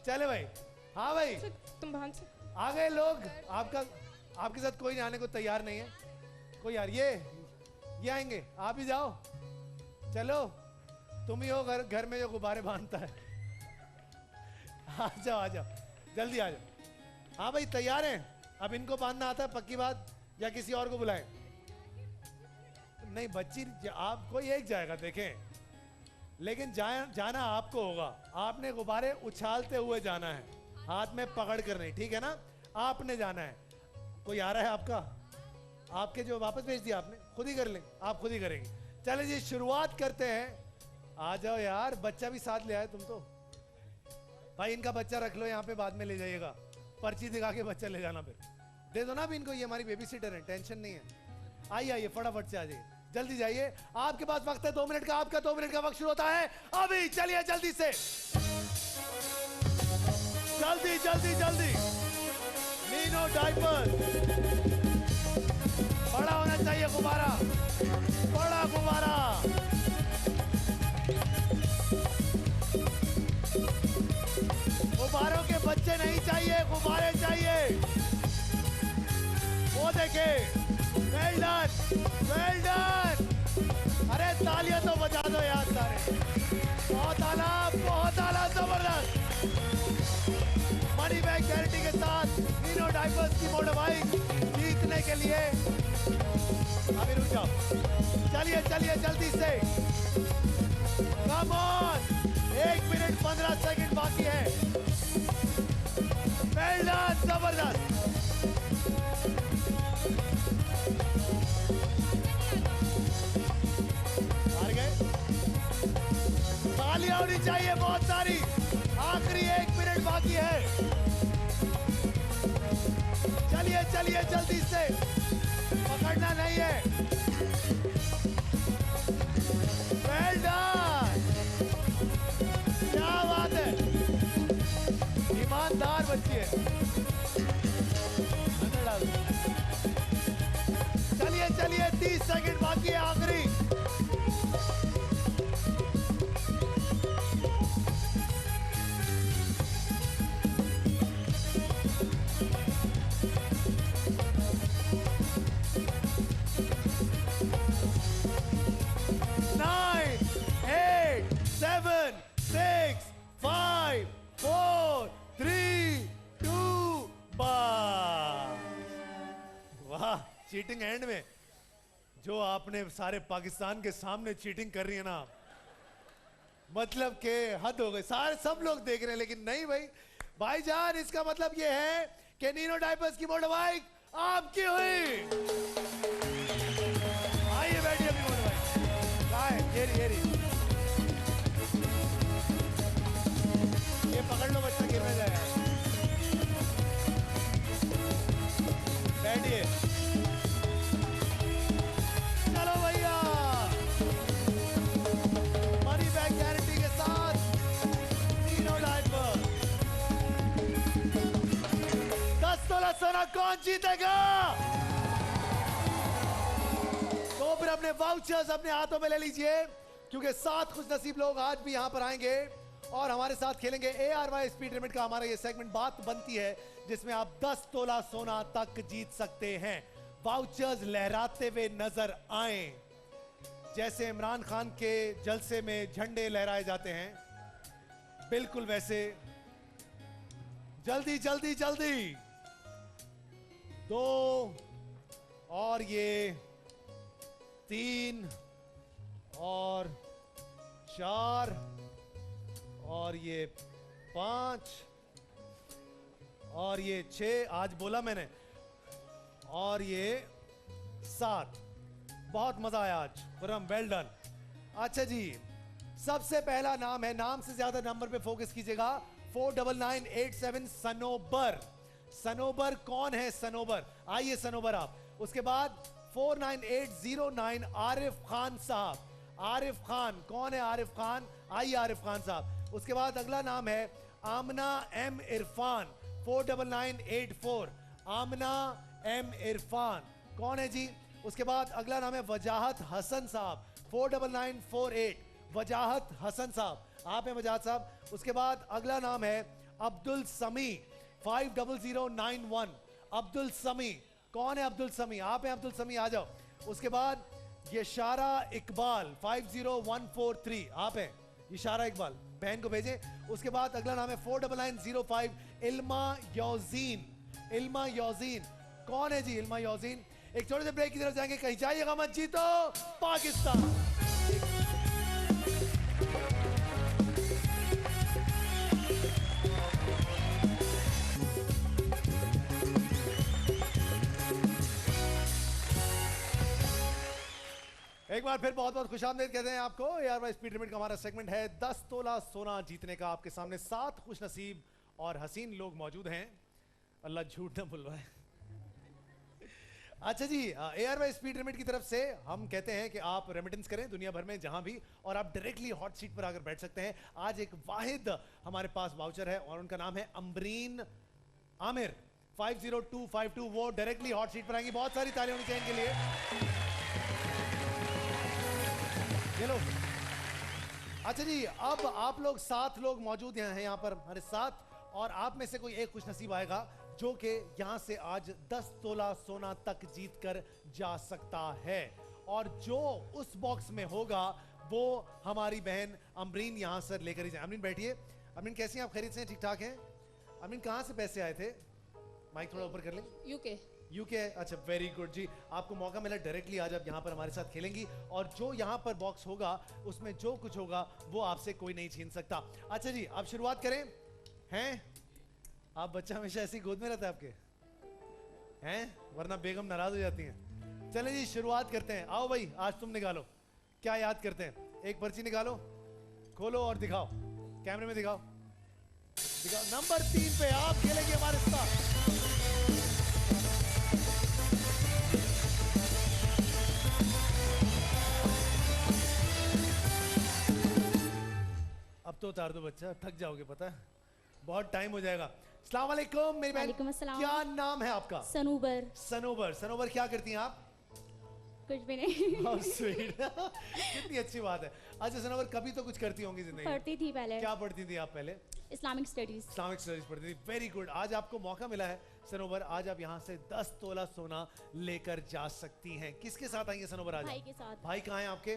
चले भाई। हाँ भाई, तुम बांध सकते। आ गए लोग। आपके साथ कोई आने को तैयार नहीं है कोई यार। ये आएंगे, आप ही जाओ। चलो, तुम ही हो घर में जो गुब्बारे बांधता है। आ जाओ आ जाओ, जल्दी आ जाओ। हाँ भाई, तैयार हैं? अब इनको बांधना आता है पक्की बात, या किसी और को बुलाएं? नहीं बच्ची, आप कोई एक जाएगा देखें, लेकिन जाना आपको होगा। आपने गुब्बारे उछालते हुए जाना है, हाथ में पकड़ कर नहीं, ठीक है ना? आपने जाना है। कोई आ रहा है आपका? आपके जो वापस भेज दिया आपने, खुद ही कर लें, आप खुद ही करेंगे। चले जी, शुरुआत करते हैं। आ जाओ यार, बच्चा भी साथ ले आए तुम तो। भाई इनका बच्चा रख लो यहाँ पे, बाद में ले जाइएगा। पर्ची दिखा के बच्चा ले जाना, फिर दे दो ना अभी इनको। ये हमारी बेबी सीटर है, टेंशन नहीं है। आइए आइए, फटाफट से आ जाइए, जल्दी जाइए। आपके पास वक्त है 2 मिनट का। आपका 2 मिनट का वक्त शुरू होता है अभी। चलिए जल्दी से, जल्दी जल्दी जल्दी। नीनो डाइपर, बड़ा होना चाहिए गुब्बारा, बड़ा गुब्बारा। गुब्बारों के बच्चे नहीं चाहिए, गुब्बारे चाहिए। वो देखे, वेल डन, वेल डन। अरे तालियां तो बजा दो यार सारे। बहुत आला, जबरदस्त। मनी बैग गारंटी के साथ नीनो डाइपर्स की मोटर बाइक जीतने के लिए। अभी रुक जाओ, चलिए चलिए जल्दी से, कम ऑन। 1 मिनट 15 सेकंड बाकी है। वेल डन, जबरदस्त। हार गए? तालियां होनी चाहिए बहुत सारी। आखिरी 1 मिनट बाकी है। चलिए चलिए जल्दी से, पकड़ना नहीं है। वेल डन, क्या बात है, ईमानदार बच्ची है। अंदर डाल दो। चलिए चलिए 30 सेकंड बाकी है, आखिरी। Nine, 8, 7, 6, 5, 4, 3, 2, बस। वाह, चीटिंग एंड में। जो आपने सारे पाकिस्तान के सामने चीटिंग कर रही है ना, मतलब के हद हो गई। सारे सब लोग देख रहे हैं, लेकिन नहीं भाई, भाईजान इसका मतलब ये है कि नीनो डायपर्स की मोटर बाइक आपकी हुई। आइए बैठिए अपनी मोटर बाइक। कहाँ है? ये रही, ये रही। ये पकड़ लो, बच्चा गिर ना जाए। बैठिए। चलो भैया, मनी बैक गारंटी के साथ नीनो डायपर। 10 तोला सोना कौन जीतेगा? तो फिर अपने वाउचर्स अपने हाथों में ले लीजिए, क्योंकि 7 खुश नसीब लोग आज भी यहां पर आएंगे और हमारे साथ खेलेंगे। ARY स्पीड लिमिट का हमारा ये सेगमेंट बात बनती है, जिसमें आप 10 तोला सोना तक जीत सकते हैं। वाउचर्स लहराते हुए नजर आए, जैसे इमरान खान के जलसे में झंडे लहराए जाते हैं, बिल्कुल वैसे। जल्दी जल्दी जल्दी। 2 और ये 3 और 4 और ये 5 और ये 6, आज बोला मैंने, और ये 7। बहुत मजा आया आज, खुरम, वेल डन। अच्छा जी, सबसे पहला नाम है, नाम से ज्यादा नंबर पे फोकस कीजिएगा। 49987 सनोबर। सनोबर कौन है? सनोबर, आइए सनोबर आप। उसके बाद 49809 आरिफ खान साहब। आरिफ खान कौन है? आरिफ खान, आइए आरिफ खान साहब। उसके बाद अगला नाम है आमना एम इरफान। 49984 आमना एम इरफान, कौन है जी? उसके बाद अगला नाम है वजाहत हसन साहब। 49948 वजाहत हसन साहब, आप हैं वजाहत साहब। उसके बाद अगला नाम है अब्दुल समी। 50091 अब्दुल समी, कौन है अब्दुल समी? आप हैं अब्दुल समी, आ जाओ। उसके बाद यशारा इकबाल 50143, आप हैं इशारा इकबाल, बहन को भेजें। उसके बाद अगला नाम है 49905 इल्मा यौजीन। इल्मा यौजीन, कौन है जी? इल्मा यौजीन। एक छोटे से ब्रेक की तरफ जाएंगे, कहीं जाइएगा मत, जीतो पाकिस्तान। एक बार फिर बहुत बहुत खुशामदीद कहते हैं आपको। ARY स्पीड लिमिट का हमारा सेगमेंट है 10 तोला सोना जीतने का। आपके सामने 7 खुश नसीब और हसीन लोग मौजूद हैं, अल्लाह झूठ न बुलवाए। अच्छा जी, ARY स्पीड लिमिट की तरफ से हम कहते हैं कि आप रेमिटेंस करें दुनिया भर में जहां भी, और आप डायरेक्टली हॉट सीट पर आकर बैठ सकते हैं। आज एक वाहिद हमारे पास वाउचर है और उनका नाम है अमरीन आमिर। 50252 वो डायरेक्टली हॉट सीट पर आएंगी। बहुत सारी तालियां होनी चाहिए इनके लिए। चलो अच्छा जी, अब आप लोग 7 लोग मौजूद हैं यहाँ पर हमारे साथ, और आप में से कोई एक खुश नसीब आएगा जो कि यहाँ से आज 10 तोला सोना तक जीत कर जा सकता है। और जो उस बॉक्स में होगा वो हमारी बहन अमरीन यहाँ से लेकर ही जाए। अमरीन बैठिए। अमरीन कैसी हैं आप? खैरियत से? ठीक ठाक हैं? अमरीन कहाँ से पैसे आए थे? माइक थोड़ा ऊपर कर लें। यूके। अच्छा, वेरी गुड जी। आपको मौका मिला डायरेक्टली आज आप यहाँ पर हमारे साथ खेलेंगी, और जो यहाँ पर बॉक्स होगा उसमें जो कुछ होगा वो आपसे कोई नहीं छीन सकता। अच्छा जी, आप शुरुआत करें। हैं आप? बच्चा हमेशा ऐसी गोद में रहता है आपके, हैं? वरना बेगम नाराज हो जाती हैं। चलें जी, शुरुआत करते हैं। आओ भाई, आज तुम निकालो, क्या याद करते हैं? एक पर्ची निकालो, खोलो और दिखाओ, कैमरे में दिखाओ। नंबर 3 पे आप खेलेंगे हमारे साथ। अब तो उतार दो बच्चा, थक जाओगे पता है, बहुत टाइम हो जाएगा। अस्सलाम वालेकुम मेरी बहन, वालेकुम अस्सलाम। क्या नाम है आपका? सनूबर। सनोबर। सनोबर क्या करती हैं आप? कुछ भी नहीं। How sweet। कितनी अच्छी बात है। अच्छा सनोबर, कभी तो कुछ करती होंगी जिंदगी में। पढ़ती थी पहले। क्या पढ़ती थी आप पहले? Islamic studies. इस्लामिक स्टडीज पढ़ती थी। Very good. आज आपको मौका मिला है सनोबर, आज आप यहाँ से 10 तोला सोना लेकर जा सकती हैं। किसके साथ आई हैं सनोबर आज? भाई के साथ। भाई कहाँ हैं आपके?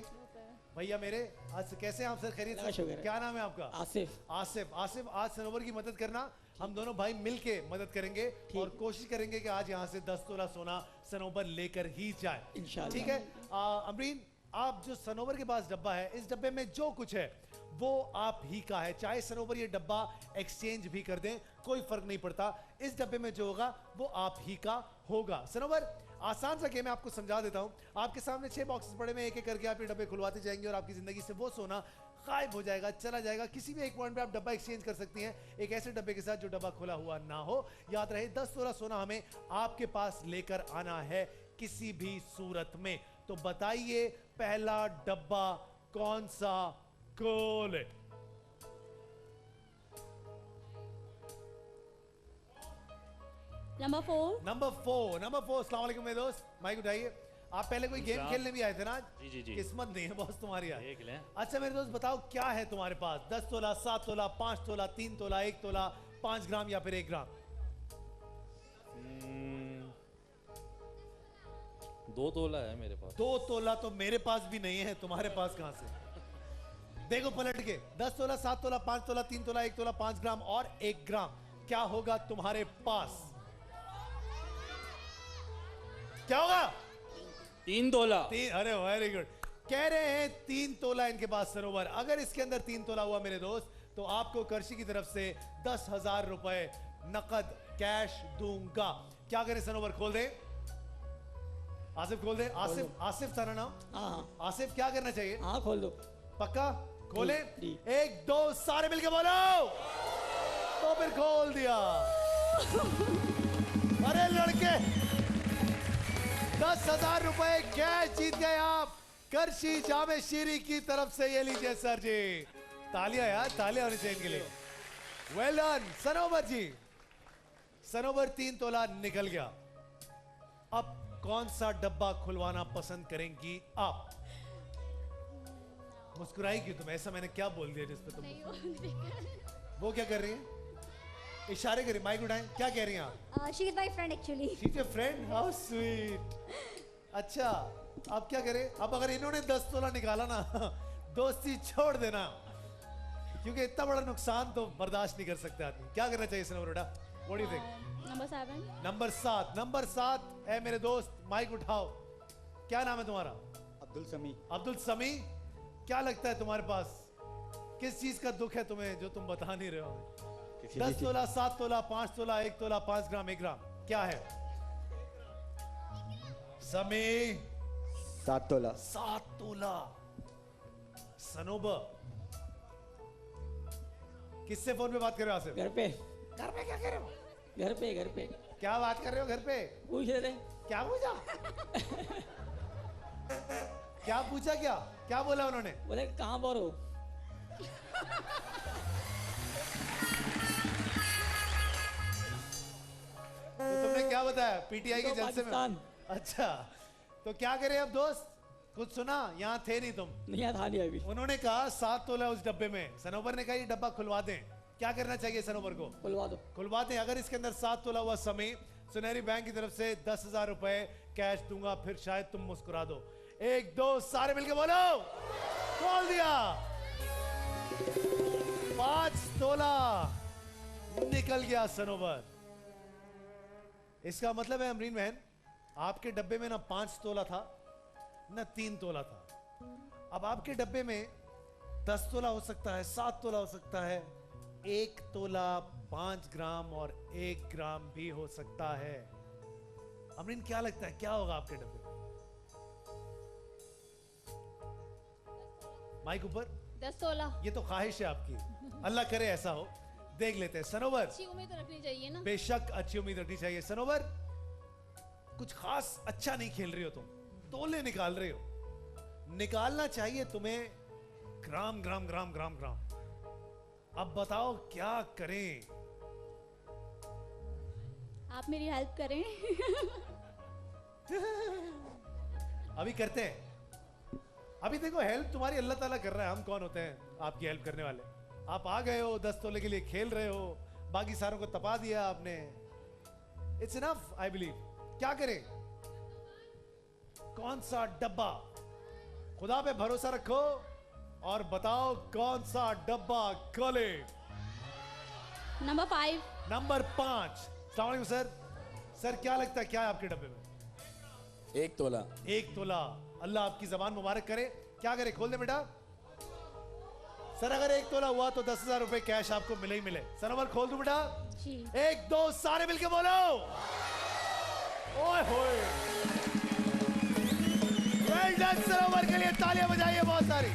भैया मेरे, आज कैसे हैं आप सर? खैरियत से? शुक्र है। क्या नाम है आपका? आसिफ। आसिफ। आसिफ, आज सनोबर की मदद करना, हम दोनों भाई मिलके मदद करेंगे और कोशिश करेंगे कि आज यहाँ से 10 तोला सोना सनोबर लेकर ही जाए इंशाल्लाह। ठीक है अमरीन, आप जो सनोबर के पास डब्बा है, इस डब्बे में जो कुछ है वो आप ही का है। चाहे सनोबर ये डब्बा एक्सचेंज भी कर दें, कोई फर्क नहीं पड़ता। इस डब्बे में जो होगा वो आप ही का होगा। सनोबर, आसान सा गेम है, आपको समझा देता हूं। आपके सामने 6 बॉक्सेस पड़े हैं, एक एक करके आप ये डब्बे खुलवाते जाएंगे और आपकी जिंदगी से वो सोना गायब हो जाएगा, चला जाएगा। किसी भी एक पॉइंट पे आप डब्बा एक्सचेंज कर सकती हैं एक ऐसे डब्बे के साथ जो डब्बा खुला हुआ ना हो। याद रहे 10 तोला सोना हमें आपके पास लेकर आना है किसी भी सूरत में। तो बताइए पहला डब्बा कौन सा खोले? नंबर 4। नंबर 4। नंबर 4। अस्सलाम वालेकुम मेरे दोस्त, माइक उठाइए। आप पहले कोई गेम खेलने भी आए थे ना? जी जी। किस्मत नहीं है बॉस तुम्हारी आज। देख लें। अच्छा मेरे दोस्त बताओ क्या है तुम्हारे पास? 10 तोला, 7 तोला, 5 तोला, 3 तोला, 1 तोला, 5 ग्राम या फिर 1 ग्राम? 2 तोला है मेरे पास। 2 तोला तो मेरे पास भी नहीं है, तुम्हारे पास कहां से? देखो पलट के, 10 तोला, 7 तोला, 5 तोला, 3 तोला, 1 तोला, 5 ग्राम और 1 ग्राम। क्या होगा तुम्हारे पास? क्या होगा? 3 तोला। 3। अरे वेरी गुड। कह रहे हैं 3 तोला इनके पास सरोवर। अगर इसके अंदर 3 तोला हुआ मेरे दोस्त, तो आपको कर्शी की तरफ से 10,000 रुपए नकद कैश दूंगा। क्या करें सरोवर? खोल दे। आसिफ खोल दे। आसिफ, आसिफ सारा नाम? हाँ आसिफ, क्या करना चाहिए? हाँ खोल दो। पक्का? खोले? जी। 1 2 सारे मिलके बोलो। तो फिर खोल दिया। अरे लड़के, 10,000 रुपए कैश जीत गए आप कर्शी जामे शीरी की तरफ से। ये लीजिए सर जी, तालियां यार, तालियां होनी चाहिए इनके लिए। वेल डन सनोबर जी। सनोबर 3 तोला निकल गया। अब कौन सा डब्बा खुलवाना पसंद करेंगी आप? मुस्कुराई क्यों तुम? ऐसा मैंने क्या बोल दिया जिसपे तुम? वो क्या कर रही है? इशारे करिए, माइक उठाएं। क्या कह रही हैं आप? She is my friend actually. She is your friend? How sweet. अच्छा अब क्या करें? अब अगर इन्होंने 10 तोला निकाला ना दोस्ती छोड़ देना, क्योंकि इतना बड़ा नुकसान तो बर्दाश्त नहीं कर सकते आदमी। क्या करना चाहिए सनोवर बेटा? What do you think? Number 7। Number 7। Number 7 है मेरे दोस्त, माइक उठाओ। क्या नाम है तुम्हारा? अब्दुल समी। अब्दुल समी। क्या लगता है तुम्हारे पास किस चीज का दुख है तुम्हें जो तुम बता नहीं रहे हो? 10 तोला, 7 तोला, 5 तोला, 1 तोला, 5 ग्राम, 1 ग्राम, क्या है? समी। 7 तोला। 7 तोला। सनोबर, किससे फोन पे बात कर रहे हो आसिफ? घर पे। घर पे क्या कर रहे हो? घर पे घर पे क्या बात कर रहे हो घर पे? पूछ रहे थे। क्या पूछा? क्या पूछा? क्या क्या बोला उन्होंने? बोले कहाँ पर हो? तो तुमने क्या बताया? पीटीआई के तो जलसे में? पाकिस्तान। अच्छा तो क्या करें अब दोस्त? कुछ सुना? यहाँ थे नहीं तुम। नहीं था नहीं अभी। उन्होंने कहा 7 तोला उस डब्बे में। सनोबर ने कहा ये डब्बा खुलवा दें। क्या करना चाहिए सनोबर को? खुलवा दो। खुलवा दें। अगर इसके अंदर 7 तोला हुआ समय, सुनहरी बैंक की तरफ से 10,000 रुपए कैश दूंगा, फिर शायद तुम मुस्कुरा दो। 1 2 सारे मिलके बोलो। खोल दिया। 5 तोला निकल गया सनोबर। इसका मतलब है अमरीन बहन, आपके डब्बे में ना 5 तोला था ना 3 तोला था। अब आपके डब्बे में 10 तोला हो सकता है, 7 तोला हो सकता है, 1 तोला, 5 ग्राम और 1 ग्राम भी हो सकता है। अमरीन क्या लगता है क्या होगा आपके डब्बे में? माइक ऊपर। 10 तोला। ये तो ख्वाहिश है आपकी, अल्लाह करे ऐसा हो। देख लेते हैं। सनोवर, अच्छी उम्मीद तो रखनी चाहिए ना। बेशक अच्छी उम्मीद रखनी चाहिए। सनोवर, कुछ खास अच्छा नहीं खेल रही हो तुम, तोले निकाल रहे हो। निकालना चाहिए तुम्हें ग्राम ग्राम ग्राम ग्राम ग्राम। अब बताओ क्या करें? आप मेरी हेल्प करें। अभी करते हैं। अभी देखो, हेल्प तुम्हारी अल्लाह ताला कर रहा है, हम कौन होते हैं आपकी हेल्प करने वाले? आप आ गए हो, 10 तोले के लिए खेल रहे हो, बाकी सारों को तपा दिया आपने। It's enough I believe. क्या करें? कौन सा डब्बा? खुदा पे भरोसा रखो और बताओ कौन सा डब्बा खोले। नंबर 5। नंबर 5। अस्सलाम वालेकुम सर। सर क्या लगता है क्या है आपके डब्बे में? 1 तोला। 1 तोला। अल्लाह आपकी जबान मुबारक करे। क्या करे? खोल दे बेटा। सर अगर 1 तोला हुआ तो 10,000 रुपए कैश आपको मिले ही मिले। सनोवर खोल दूं बेटा? जी। 1 2 सारे मिलके बोलो। ओए होए, वेल डन सनोवर के लिए तालियां बजाइए बहुत सारी।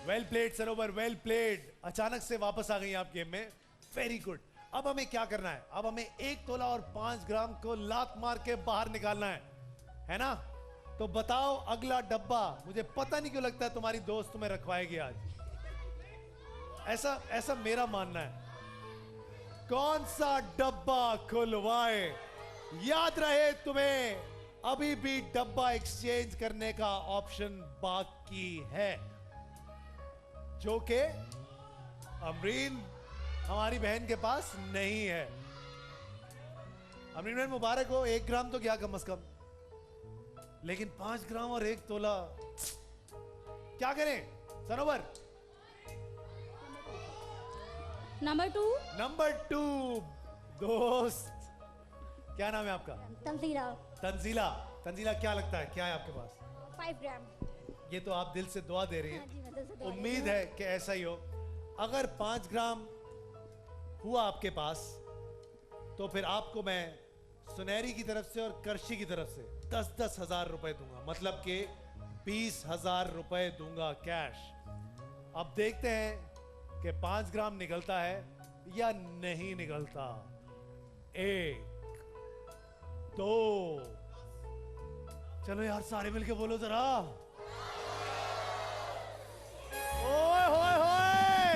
वेल प्लेड सनोवर, वेल प्लेड। अचानक से वापस आ गई आप गेम में, वेरी गुड। अब हमें क्या करना है? अब हमें 1 तोला और 5 ग्राम को लात मार के बाहर निकालना है ना? तो बताओ अगला डब्बा। मुझे पता नहीं क्यों लगता है तुम्हारी दोस्त तुम्हें रखवाएगी आज, ऐसा मेरा मानना है। कौन सा डब्बा खुलवाए? याद रहे तुम्हें अभी भी डब्बा एक्सचेंज करने का ऑप्शन बाकी है, जो कि अमरीन हमारी बहन के पास नहीं है। अमरीन बहन मुबारक हो, 1 ग्राम तो क्या कम से कम, लेकिन 5 ग्राम और 1 तोला क्या करें? सनोवर? नंबर 2। नंबर 2। दोस्त क्या नाम है आपका? तंजीला। तंजीला। तंजीला क्या लगता है क्या है आपके पास? 5 ग्राम। ये तो आप दिल से दुआ दे रही हाँ जी, मैं दिल से हैं, दुआ दे उम्मीद रही है कि ऐसा ही हो। अगर 5 ग्राम हुआ आपके पास तो फिर आपको मैं सुनहरी की तरफ से और करशी की तरफ से 10-10 हजार रुपए दूंगा, मतलब कि 20,000 रुपए दूंगा कैश। अब देखते हैं कि 5 ग्राम निकलता है या नहीं निकलता। 1 2 चलो यार सारे मिलके बोलो जरा। ओए होए होए,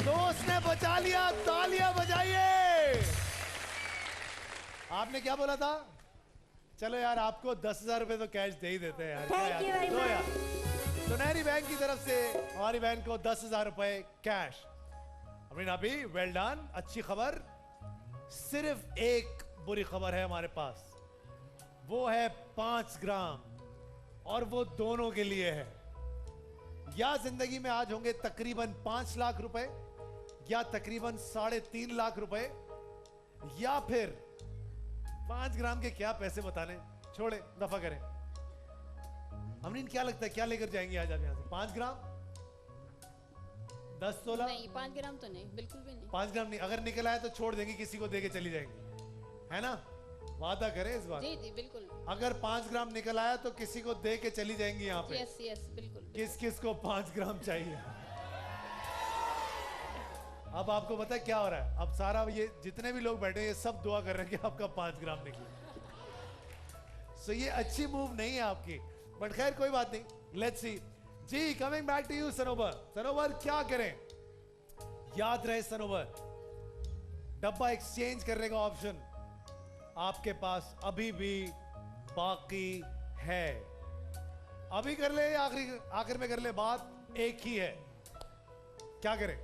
दोस्त ने बचा लिया, तालियां बजाइए। आपने क्या बोला था? चलो यार आपको 10,000 रुपए तो कैश दे ही देते हैं यार। Thank you very दो यार। सुनहरी बैंक की तरफ से हमारी बहन को 10,000 रुपए कैश। अमीन अभी वेल डन, अच्छी खबर। सिर्फ एक बुरी खबर है हमारे पास, वो है 5 ग्राम, और वो दोनों के लिए है। या जिंदगी में आज होंगे तकरीबन 5 लाख रुपए, या तकरीबन 3.5 लाख रुपए, या फिर 5 ग्राम के क्या पैसे बताने, छोड़े दफा करें। अमरीन क्या लगता है क्या लेकर जाएंगे आज आप यहाँ से? 5 ग्राम 10 तोला? नहीं 5 ग्राम तो नहीं, बिल्कुल भी नहीं। 5 ग्राम नहीं, अगर निकल आया तो छोड़ देंगे, किसी को देके चली जाएंगी, है ना? वादा करें इस बार। जी जी बिल्कुल। अगर 5 ग्राम निकल आया तो किसी को दे के चली जाएंगी यहाँ पे। यस यस बिल्कुल। किस किस को 5 ग्राम चाहिए? अब आपको पता है क्या हो रहा है? अब सारा ये जितने भी लोग बैठे हैं ये सब दुआ कर रहे हैं कि आपका 5 ग्राम निकले। सो ये अच्छी मूव नहीं है आपकी, बट खैर कोई बात नहीं, लेट्स सी। जी coming back to you Sanobar. Sanobar क्या करें? याद रहे सनोवर, डब्बा एक्सचेंज करने का ऑप्शन आपके पास अभी भी बाकी है। अभी कर ले, आखिर में कर ले, बात एक ही है। क्या करें?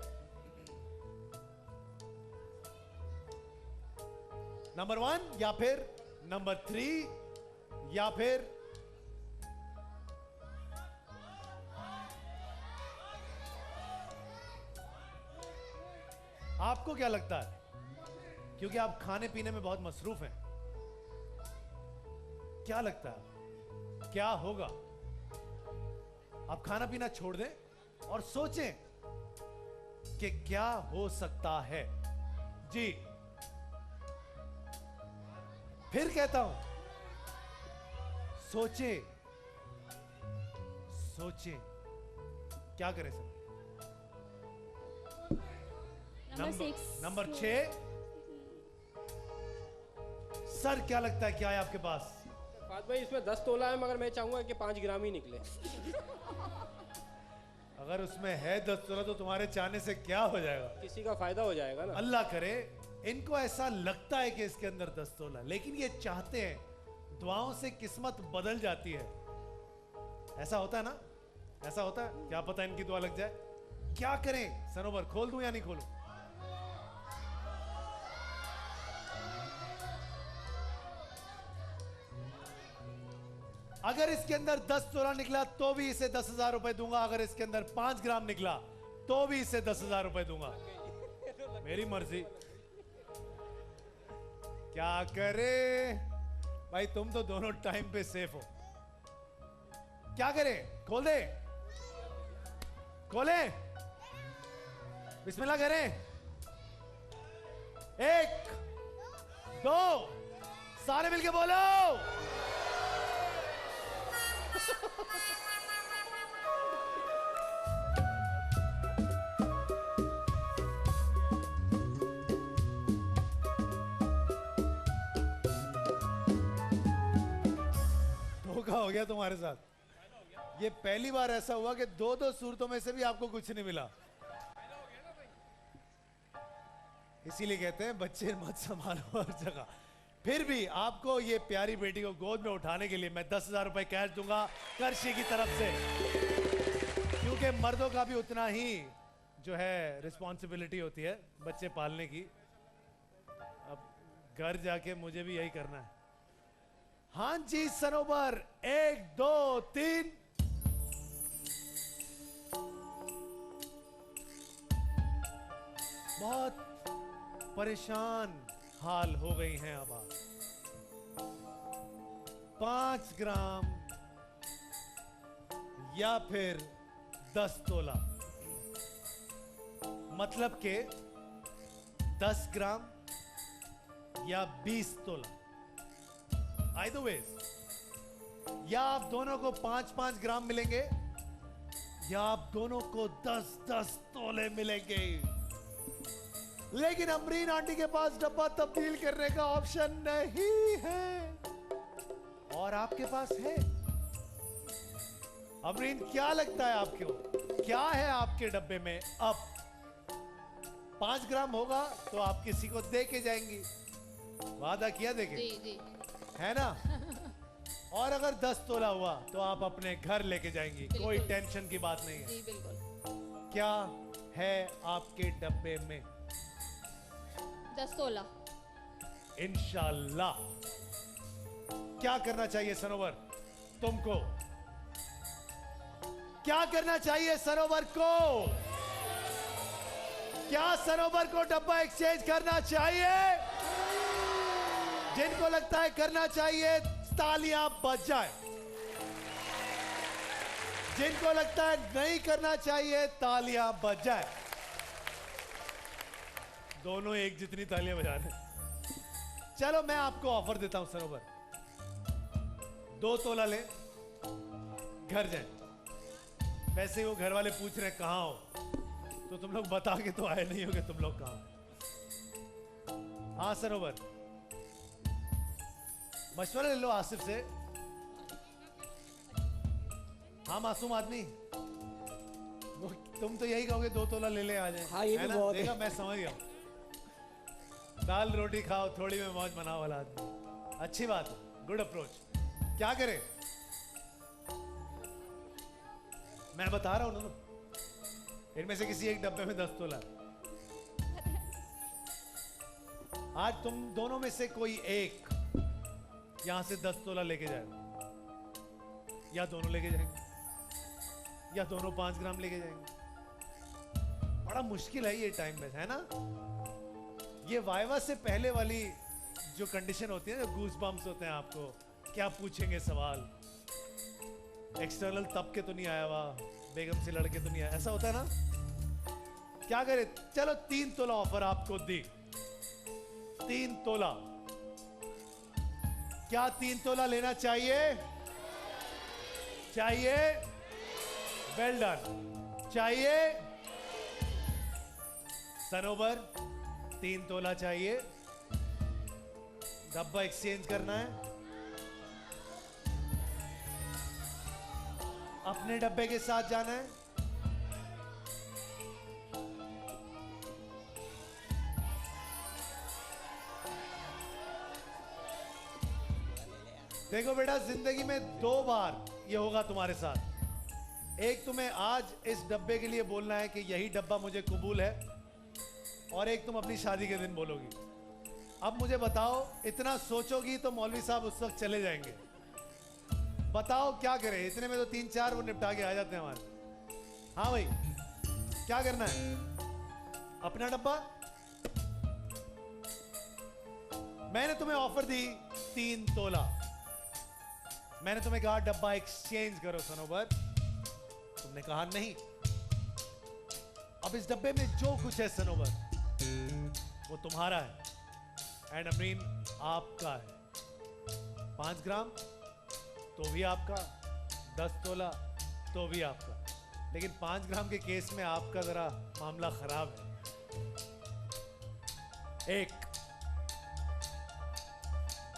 नंबर 1 या फिर नंबर 3 या फिर आपको क्या लगता है? क्योंकि आप खाने पीने में बहुत मसरूफ हैं, क्या लगता है क्या होगा? आप खाना पीना छोड़ दें और सोचें कि क्या हो सकता है। जी फिर कहता हूं, सोचें सोचें क्या करें सर? Number 6 number 6। सर क्या लगता है क्या है आपके पास? बात भाई इसमें 10 तोला है, मगर मैं चाहूंगा कि 5 ग्राम ही निकले। अगर उसमें है 10 तोला तो तुम्हारे चाहने से क्या हो जाएगा? किसी का फायदा हो जाएगा ना। अल्लाह करे इनको ऐसा लगता है कि इसके अंदर 10 तोला, लेकिन ये चाहते हैं, दुआओं से किस्मत बदल जाती है। ऐसा होता है ना? ऐसा होता है, क्या पता इनकी दुआ लग जाए। क्या करें सनोवर, खोल दूं या नहीं खोलूं? अगर इसके अंदर 10 तोला निकला तो भी इसे 10,000 रुपए दूंगा। अगर इसके अंदर 5 ग्राम निकला तो भी इसे 10,000 रुपए दूंगा। मेरी मर्जी। क्या करे भाई, तुम तो दोनों टाइम पे सेफ हो। क्या करें? खोल दे, खोले, बिस्मिल्लाह करें। 1 2 सारे मिलके बोलो। धोखा हो गया तुम्हारे साथ। ये पहली बार ऐसा हुआ कि 2-2 सूरतों में से भी आपको कुछ नहीं मिला। इसीलिए कहते हैं बच्चे मत संभालो हर जगह। फिर भी आपको ये प्यारी बेटी को गोद में उठाने के लिए मैं 10,000 रुपए कैश दूंगा करशी की तरफ से, क्योंकि मर्दों का भी उतना ही जो है रिस्पॉन्सिबिलिटी होती है बच्चे पालने की। अब घर जाके मुझे भी यही करना है। हाँ जी सनोवर, 1 2 3। बहुत परेशान हाल हो गई हैं अब आप। 5 ग्राम या फिर 10 तोला, मतलब के 10 ग्राम या 20 तोला। आइदर वेज, या आप दोनों को 5-5 ग्राम मिलेंगे या आप दोनों को 10-10 तोले मिलेंगे। लेकिन अमरीन आंटी के पास डब्बा तब्दील करने का ऑप्शन नहीं है, और आपके पास है। अमरीन क्या लगता है आपको, क्या है आपके डब्बे में? अब 5 ग्राम होगा तो आप किसी को दे के जाएंगी, वादा किया देके, जी जी है ना? और अगर 10 तोला हुआ तो आप अपने घर लेके जाएंगी, कोई टेंशन की बात नहीं है। जी बिल्कुल। क्या है आपके डब्बे में? 10 तोला। इंशाल्लाह। क्या करना चाहिए सनोवर तुमको? क्या करना चाहिए सनोवर को? क्या सनोवर को डब्बा एक्सचेंज करना चाहिए? जिनको लगता है करना चाहिए तालियां बज जाए, जिनको लगता है नहीं करना चाहिए तालियां बज जाए। दोनों एक जितनी तालियां बजा रहे। चलो मैं आपको ऑफर देता हूं सनोवर, 2 तोला ले, घर जाए। वैसे ही वो घर वाले पूछ रहे कहां हो, तो तुम लोग बता के तो आए नहीं होगे तुम लोग कहां। हाँ सनोवर, मशवरा ले लो आसिफ से। हाँ मासूम आदमी, वो तुम तो यही कहोगे 2 तोला ले ले आ जाए। हाँ, ये है भी ना? बहुत है। देखा, मैं समझ गया। दाल रोटी खाओ, थोड़ी में मौज मनाओ वाला आदमी। अच्छी बात है, गुड अप्रोच। क्या करें? मैं बता रहा हूं ना, इनमें से किसी एक डब्बे में 10 तोला। आज तुम दोनों में से कोई एक यहां से 10 तोला लेके जाएगा, या दोनों लेके जाएंगे, या दोनों 5 ग्राम लेके जाएंगे। बड़ा मुश्किल है ये टाइम में, है ना? ये वाइवा से पहले वाली जो कंडीशन होती है, जो गूज बम्स होते हैं, आपको क्या पूछेंगे सवाल, एक्सटर्नल तब के तो नहीं आया हुआ, बेगम से लड़के तो नहीं आया, ऐसा होता है ना? क्या करे? चलो 3 तोला ऑफर आपको दी, 3 तोला। क्या 3 तोला लेना चाहिए? चाहिए? Well done. चाहिए? सनोवर 3 तोला चाहिए। डब्बा एक्सचेंज करना है। अपने डब्बे के साथ जाना है। देखो बेटा, जिंदगी में 2 बार ये होगा तुम्हारे साथ। एक तुम्हें आज इस डब्बे के लिए बोलना है कि यही डब्बा मुझे कबूल है, और एक तुम अपनी शादी के दिन बोलोगी। अब मुझे बताओ, इतना सोचोगी तो मौलवी साहब उस वक्त चले जाएंगे। बताओ क्या करें? इतने में तो 3-4 वो निपटा के आ जाते हैं हमारे। हाँ भाई, क्या करना है? अपना डब्बा। मैंने तुम्हें ऑफर दी 3 तोला। मैंने तुम्हें कहा डब्बा एक्सचेंज करो सनोवर, तुमने कहा नहीं। अब इस डब्बे में जो कुछ है सनोवर, वो तुम्हारा है, एंड अमरीन आपका है। 5 ग्राम तो भी आपका, 10 तोला तो भी आपका। लेकिन 5 ग्राम के केस में आपका जरा मामला खराब है। 1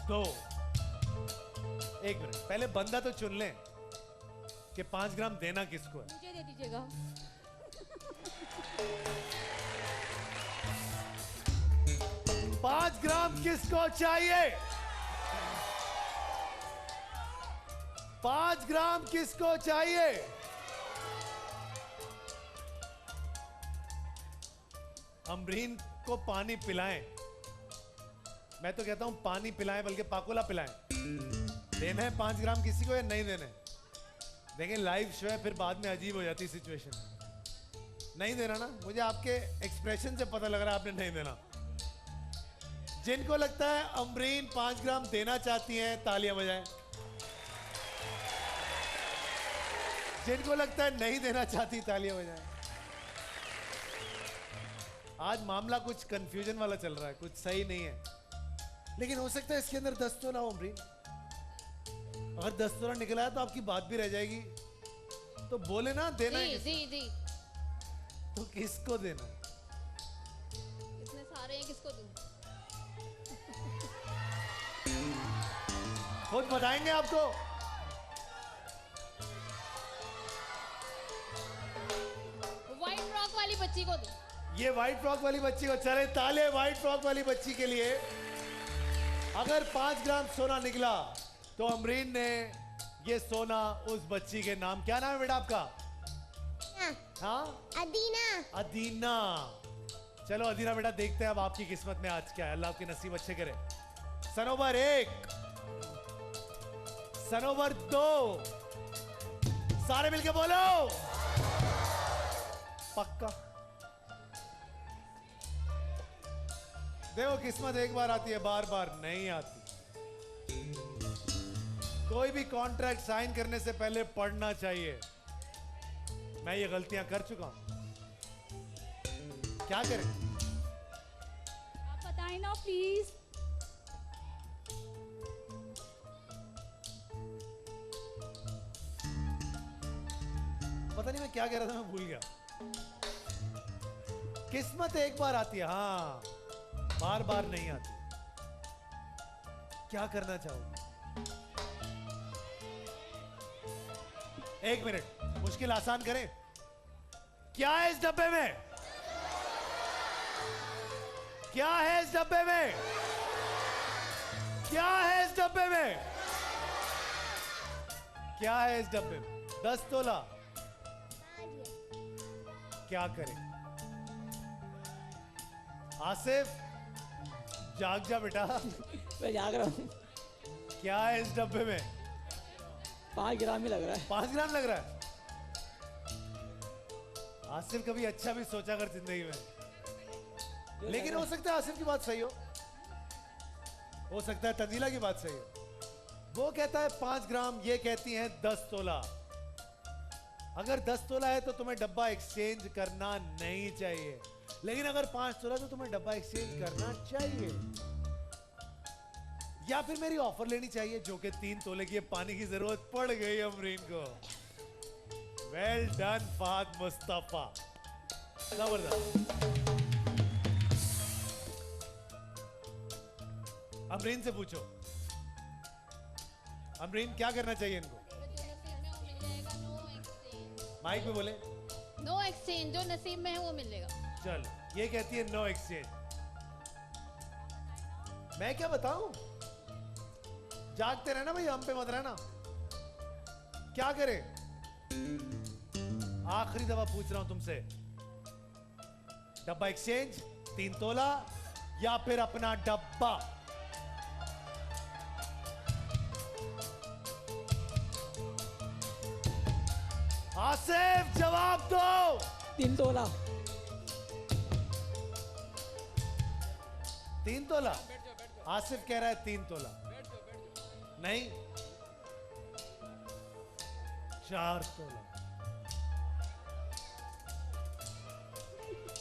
2 1 मिनट, पहले बंदा तो चुन लें कि 5 ग्राम देना किसको है। मुझे दे दीजिएगा। 5 ग्राम किसको चाहिए? 5 ग्राम किसको चाहिए? अमरीन को पानी पिलाएं। मैं तो कहता हूं पानी पिलाएं, बल्कि पाकोला पिलाएं। देना है 5 ग्राम किसी को या नहीं देना है? देखें, लाइव शो है, फिर बाद में अजीब हो जाती सिचुएशन। नहीं देना ना? मुझे आपके एक्सप्रेशन से पता लग रहा है आपने नहीं देना। जिनको लगता है अमरीन 5 ग्राम देना चाहती हैं, तालियां बजाएं। जिनको लगता है नहीं देना चाहती, तालियां बजाएं। आज मामला कुछ कंफ्यूजन वाला चल रहा है, कुछ सही नहीं है। लेकिन हो सकता है इसके अंदर 10 तोला हो अमरीन। अगर 10 तोला निकला है तो आपकी बात भी रह जाएगी। तो बोले ना, देना है दी तो किसको देना? इतने सारे हैं, किसको दूं? खुद बताएंगे आपको। व्हाइट फ्रॉक वाली बच्ची को दूं। ये व्हाइट फ्रॉक वाली बच्ची को। चले ताले व्हाइट फ्रॉक वाली बच्ची के लिए। अगर 5 ग्राम सोना निकला तो अमरीन ने ये सोना उस बच्ची के नाम। क्या नाम है बेटा आपका? हाँ, अदीना। अदीना। चलो अदीना बेटा, देखते हैं अब आपकी किस्मत में आज क्या है। अल्लाह आपके नसीब अच्छे करे। सनोवर 1, सनोवर 2, सारे मिलके बोलो पक्का। देखो, किस्मत एक बार आती है, बार बार नहीं आती। कोई भी कॉन्ट्रैक्ट साइन करने से पहले पढ़ना चाहिए। मैं ये गलतियां कर चुका हूं। क्या करें? आप बताएं ना प्लीज। पता नहीं मैं क्या कह रहा था, मैं भूल गया। किस्मत एक बार आती है, हाँ, बार बार नहीं आती। क्या करना चाहोगे? 1 मिनट, मुश्किल आसान करें। क्या है इस डब्बे में? क्या है इस डब्बे में? क्या है इस डब्बे में? क्या है इस डब्बे में? 10 तोला। क्या करें? आसिफ, जाग जा बेटा। मैं जाग रहा हूँ। क्या है इस डब्बे में? 5 ग्राम ही लग रहा है। 5 ग्राम लग रहा है। आसिफ कभी अच्छा भी सोचा कर जिंदगी में। लेकिन हो सकता है आसिफ की बात सही हो सकता है तंजीला की बात सही हो। वो कहता है 5 ग्राम, ये कहती हैं 10 तोला। अगर 10 तोला है तो तुम्हें डब्बा एक्सचेंज करना नहीं चाहिए, लेकिन अगर 5 तोला तो तुम्हें डब्बा एक्सचेंज करना चाहिए, या फिर मेरी ऑफर लेनी चाहिए जो कि 3 तोले की। पानी की जरूरत पड़ गई अमरीन को। वेल डन फहद मुस्तफा, जबरदस्त। अमरीन से पूछो, अमरीन क्या करना चाहिए इनको? माइक में बोले। नो एक्सचेंज, जो नसीब में है वो मिलेगा। चल, ये कहती है नो एक्सचेंज। मैं क्या बताऊं? जागते रहना भाई, हम पे मत रहना। क्या करें? आखिरी दफा पूछ रहा हूं तुमसे, डब्बा एक्सचेंज 3 तोला या फिर अपना डब्बा? आसिफ जवाब दो। 3 तोला। 3 तोला? आसिफ कह रहा है 3 तोला। नहीं, 4 तोला।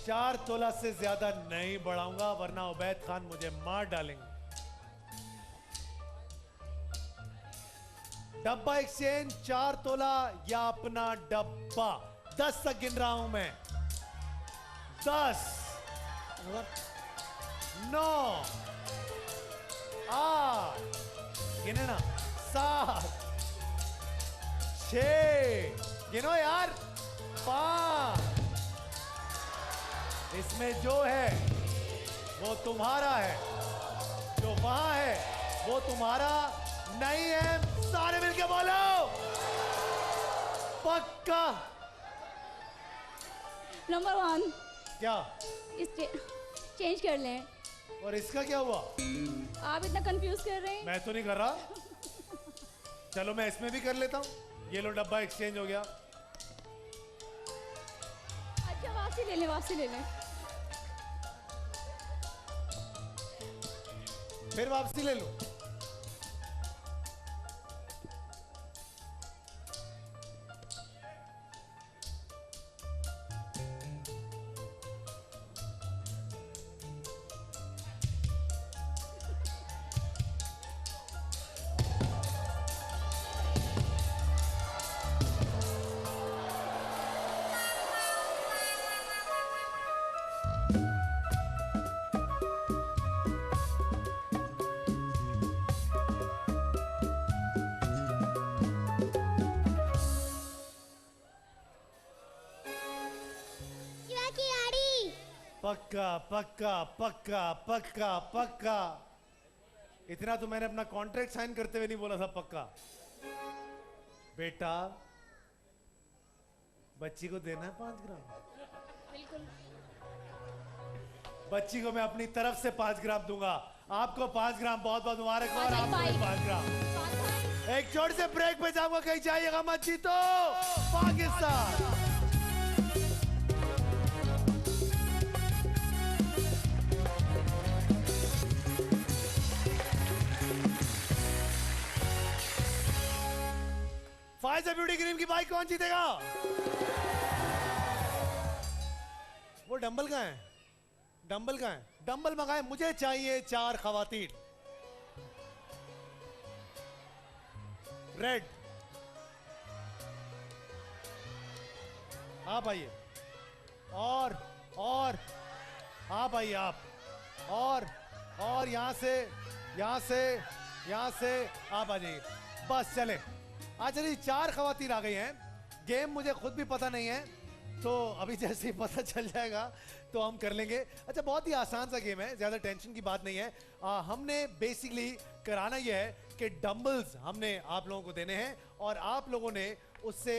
4 तोला से ज्यादा नहीं बढ़ाऊंगा, वरना उबैद खान मुझे मार डालेंगे। डब्बा एक्सचेंज 4 तोला या अपना डब्बा? 10 तक गिन रहा हूं मैं। 10, 9, 8, गिने ना, 7, 6, गिनो यार, 5। इसमें जो है वो तुम्हारा है, जो वहां है वो तुम्हारा नहीं है। सारे मिलके बोलो पक्का। नंबर 1। क्या? इस चेंज कर लें। और इसका क्या हुआ? आप इतना कंफ्यूज कर रहे हैं। मैं तो नहीं कर रहा। चलो मैं इसमें भी कर लेता हूं। ये लो, डब्बा एक्सचेंज हो गया। अच्छा, वापसी ले लें, वापसी ले लें। फिर वापसी ले लो। पक्का पक्का पक्का पक्का पक्का। इतना तो मैंने अपना कॉन्ट्रैक्ट साइन करते हुए नहीं बोला था पक्का। बेटा, बच्ची को देना है 5 ग्राम। बिल्कुल। बच्ची को मैं अपनी तरफ से 5 ग्राम दूंगा। आपको 5 ग्राम बहुत बहुत मुबारक हो, और अच्छा, आपको भी 5 ग्राम। एक छोटे से ब्रेक पे जाऊंगा, कहीं जाइएगा मत, जीतो पाकिस्तान। फाइजा ब्यूटी क्रीम की बाइक कौन जीतेगा? वो डंबल कहाँ है? डंबल कहाँ है? डंबल मंगाए, मुझे चाहिए 4 खवातीन। रेड, आप आइए। और आप आइए, आप। और यहां से आप आ जाइए। बस चले। अच्छा जी, 4 खवातीन आ गई हैं। गेम मुझे खुद भी पता नहीं है, तो अभी जैसे ही पता चल जाएगा तो हम कर लेंगे। अच्छा, बहुत ही आसान सा गेम है, ज़्यादा टेंशन की बात नहीं है। हमने बेसिकली कराना यह है कि डंबल्स हमने आप लोगों को देने हैं और आप लोगों ने उससे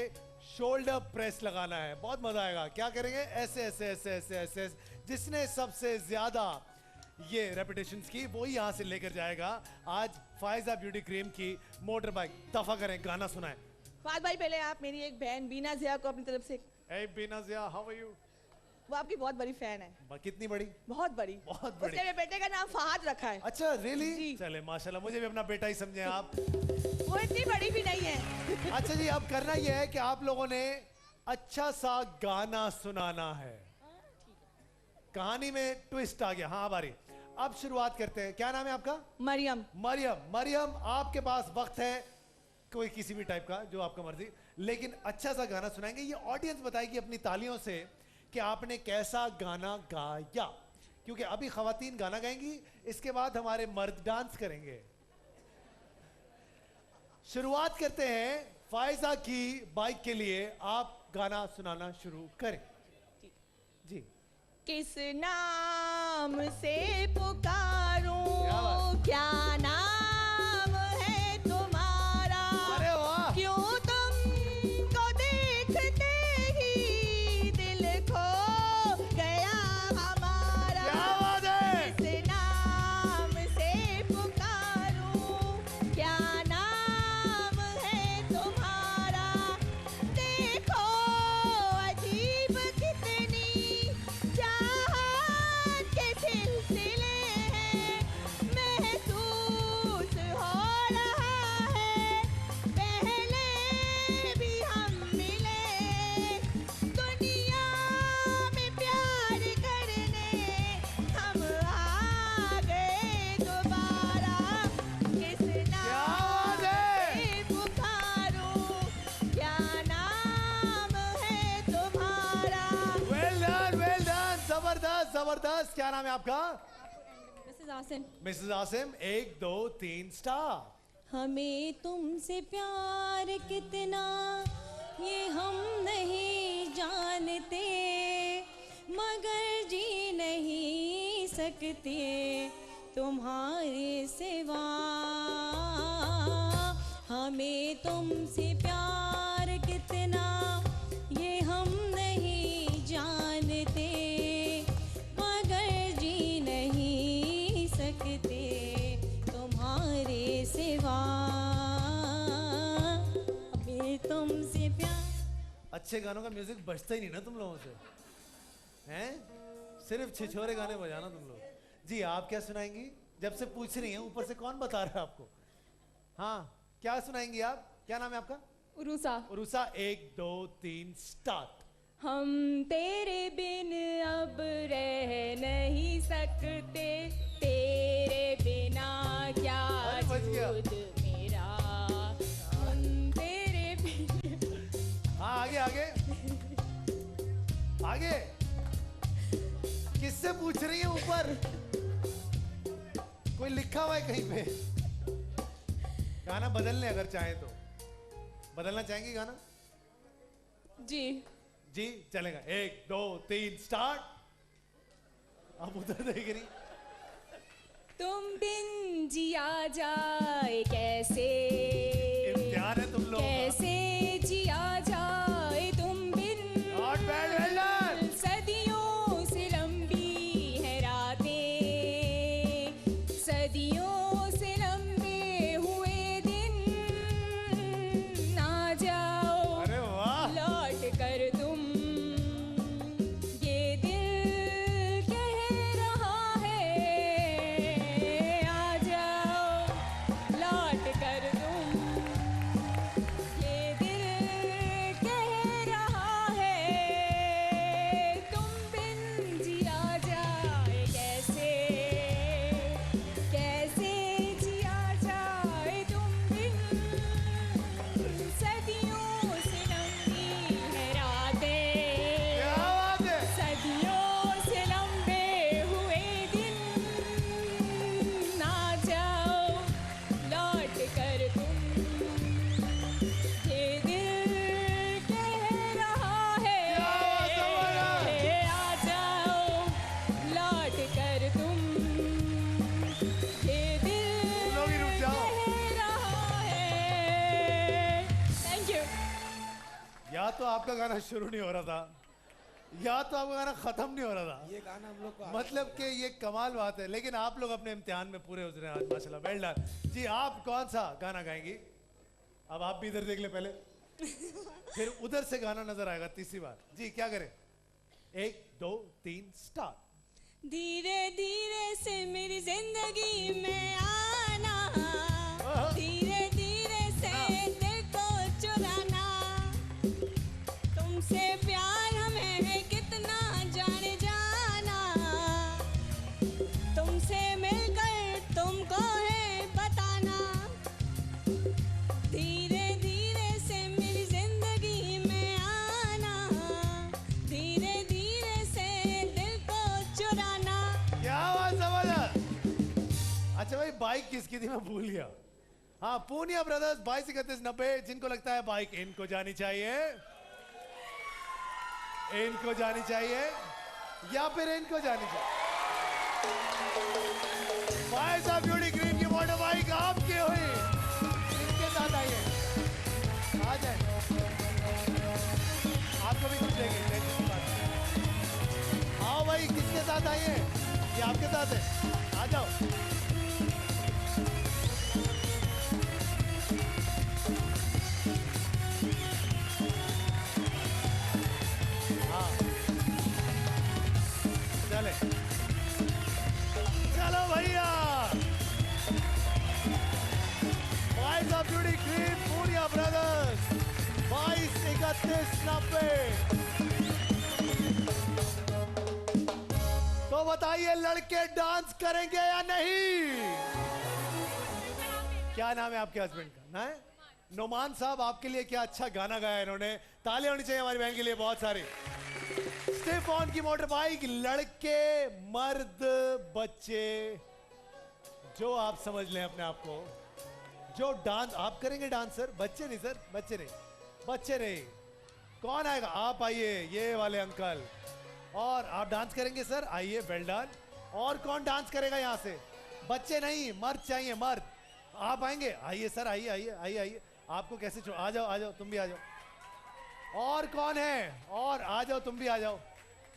शोल्डर प्रेस लगाना है। बहुत मजा आएगा। क्या करेंगे? ऐसे ऐसे ऐसे ऐसे ऐसे। जिसने सबसे ज्यादा ये रेपिटेशंस की वही यहां से लेकर जाएगा आज फायजा ब्यूटी क्रीम की मोटर बाइक। दफा करें, गाना सुनाएं। फाद भाई, पहले आप मेरी एक बहन बीना जिया को अपनी तरफ से। Hey Bina Jiya, how are you? वो आपकी बहुत बड़ी फैन है। कितनी बड़ी? बहुत बड़ी। बहुत बड़ी। उसने मेरे बेटे का नाम फहद रखा है। अच्छा, रियली? जी। चले माशाल्लाह, मुझे भी अपना बेटा ही समझे आप। वो इतनी बड़ी भी नहीं है। अच्छा जी, अब करना यह है कि आप लोगों ने अच्छा सा गाना सुनाना है। कहानी में ट्विस्ट आ गया। हाँ बारी, अब शुरुआत करते हैं। क्या नाम है आपका? मरियम। मरियम, मरियम आपके पास वक्त है कोई किसी भी टाइप का जो आपका मर्जी, लेकिन अच्छा सा गाना सुनाएंगे। ये ऑडियंस बताएगी अपनी तालियों से कि आपने कैसा गाना गाया, क्योंकि अभी खवातीन गाना गाएंगी, इसके बाद हमारे मर्द डांस करेंगे। शुरुआत करते हैं फायजा की बाइक के लिए, आप गाना सुनाना शुरू करें जी। किस नाम से पुकारूं, क्या नाम है तुम्हारा, अरे वाह, क्यों तुमको देखते ही दिल खो गया हमारा। क्या बात है। किस नाम से पुकारूं, क्या नाम है तुम्हारा, देखो अजीब कितनी चाहत के सिलसिले हैं, महसूस हो रहा है पहले भी हम मिले, दुनिया में प्यार करने हम आ गए दोबारा। किस नाम से पुकारूं, क्या नाम है तुम्हारा। वेल डन, जबरदस्त जबरदस्त। क्या नाम है आपका? Mrs Asim. Mrs Asim, 1 2 3 star. हमें तुमसे प्यार कितना ये हम नहीं जानते, मगर जी नहीं सकते तुम्हारे सिवा। हमें तुमसे प्यार कितना ये हम नहीं जानते, मगर जी नहीं सकते तुम्हारे सिवा। हमें तुमसे प्यार। अच्छे गानों का म्यूजिक बजता ही नहीं ना तुम लोगों से, हैं? सिर्फ छिछोरे गाने बजाना तुम लोग। जी आप क्या सुनाएंगी? जब से पूछ रही हैं, ऊपर से कौन बता रहा है आपको? हाँ, क्या सुनाएंगी आप? क्या नाम है आपका? उरूसा। उरूसा, 1 2 3 स्टार्ट। हम तेरे बिन अब रह नहीं सकते, तेरे बिना क्या अरे बच गया। वजूद मेरा, हम तेरे बिन। हाँ आगे आगे आगे। किससे पूछ रही है ऊपर? कोई लिखा हुआ है कहीं पे? गाना बदलने अगर चाहे तो बदलना चाहेंगे गाना? जी जी चलेगा, 1 2 3 स्टार्ट। आप उधर देख रही। तुम बिन जिया जाए कैसे, इम्तिहान है तुम लोग। कैसे जिया जाए तुम बिन। Not bad, well done. सदियों से लंबी है रातें, सदियों से लंबे हुए दिन, ना जाओ अरे वाह, लौट कर तुम, ये दिल कह रहा है आ जाओ लौट कर तुम, ये दिल कह रहा है तुम बिन जिया जाए कैसे, कैसे जिया जाए तुम बिन। सदियों से लंबी है रातें, क्या बात है। सदियों से लंबे हुए दिन, ना जाओ लौट कर तुम, ये दिल कह रहा है आ जाओ लौट कर तुम, ये दिल लोग ही रुक जाओ। कह रहा है। Thank you. या तो आपका गाना शुरू नहीं हो रहा था, या तो आपका गाना खत्म नहीं हो रहा था। ये गाना हम लोग को मतलब कि ये कमाल बात है, लेकिन आप लोग अपने इम्तिहान में पूरे उतरे आज, माशाल्लाह, वेल डन। जी आप कौन सा गाना गाएंगी? अब आप भी इधर देख ले पहले, फिर उधर से गाना नजर आएगा तीसरी बार। जी क्या करें? 1 2 3 स्टार्ट। धीरे धीरे से मेरी जिंदगी में आना, आहा। धीरे धीरे से दिल को चुराना, तुमसे प्यार हमें है कितना जाने जाना, तुमसे मिलकर तुमको है बताना, धीरे किसकी थी मैं भूल गया। हाँ, पूनिया ब्रदर्स 223190, जिनको लगता है बाइक इनको जानी चाहिए, इनको जानी चाहिए या फिर इनको जानी चाहिए। बाइक ऑफ ब्यूटी क्रीम की मोटर बाइक आपकी हुई, इनके साथ आइए, आ जाए, आपको भी कुछ देंगे, टेंशन की बात नहीं। आओ भाई, किसके साथ आइए, ये आपके साथ है, आ जाओ। हाँ, चले, चलो भैया। Bike of beauty cream Poonia brothers 223190। तो बताइए, लड़के डांस करेंगे या नहीं? क्या नाम है आपके हस्बैंड का? ना है नोमान साहब, आपके लिए क्या अच्छा गाना गाया इन्होंने, तालियां होनी चाहिए हमारी बहन के लिए बहुत सारी। स्टिफ ऑन की मोटर बाइक, लड़के, मर्द, बच्चे, जो आप समझ लें अपने आप को, जो डांस आप करेंगे, डांसर, बच्चे नहीं सर, बच्चे नहीं, बच्चे नहीं। कौन आएगा? आप आइए, ये वाले अंकल, और आप डांस करेंगे सर, आइए, वेल डन। और कौन डांस करेगा यहाँ से? बच्चे नहीं, मर्द चाहिए, मर्द। आप आएंगे? आइए सर, आइए आइए आइए आइए, आपको कैसे आ जाओ, आ जाओ, तुम भी आ जाओ। और कौन है? और आ जाओ, तुम भी आ जाओ,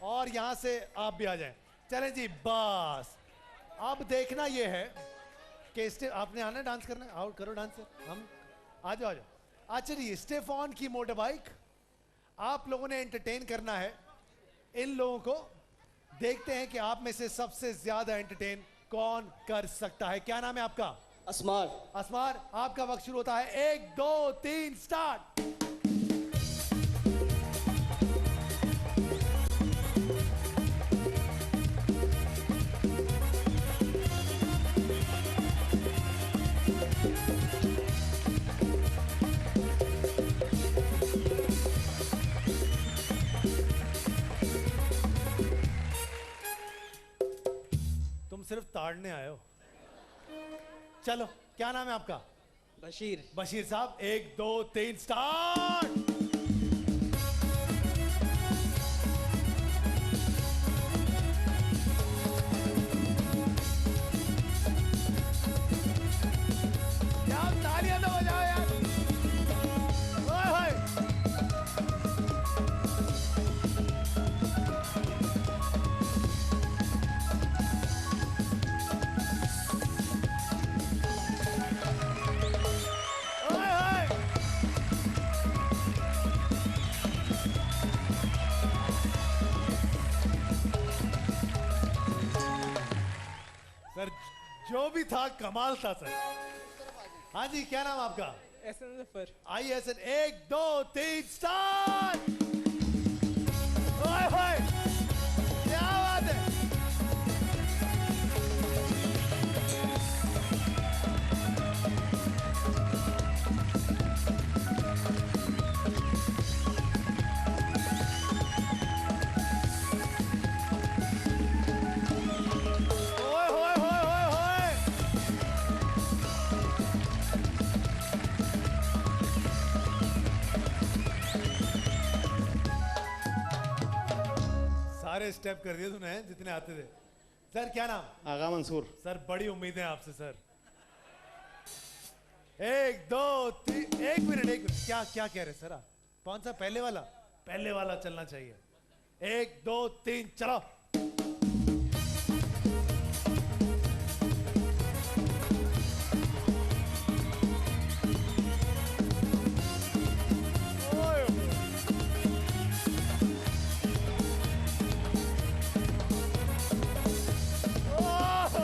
और यहाँ से आप भी आ जाए। चलें जी, बस अब देखना ये है कि स्टेप आपने आना है डांस करना, आओ करो डांस, हम आ जाओ, आ जाओ। अच्छा जी, स्टेप ऑन की मोटर बाइक, आप लोगों ने एंटरटेन करना है इन लोगों को। देखते हैं कि आप में से सबसे ज्यादा एंटरटेन कौन कर सकता है। क्या नाम है आपका? असमार। असमार, आपका वक्त शुरू होता है, 1 2 3 स्टार्ट। तुम सिर्फ ताड़ने आए हो। चलो, क्या नाम है आपका? बशीर। बशीर साहब, 1 2 3 स्टार्ट। क्या तालियां तो बजाओ यार। ओए होए। सर, जो भी था कमाल था सर। हाँ जी, क्या नाम आपका? एहसन जफर। आइए एहसन, 1 2 3 स्टार्ट। ओए होए, क्या बात है। ओए होए होए होए होए। सारे स्टेप कर दिए तूने जितने आते थे। सर, क्या नाम? आगा मंसूर। सर, बड़ी उम्मीद है आपसे सर। 1 2 3, एक मिनट, क्या क्या कह रहे सर आप? कौन सा? पहले वाला? पहले वाला चलना चाहिए। 1 2 3 चलो। ओए। ओह।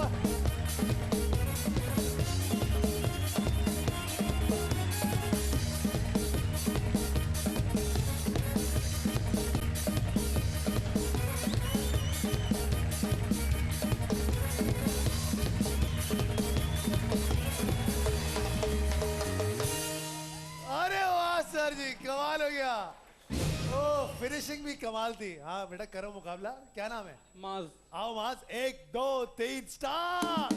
अरे वाह सर जी, कमाल हो गया। ओ, फिनिशिंग भी कमाल थी। हाँ बेटा, करो मुकाबला। क्या नाम है? माज। आओ माज, 1 2 3 start.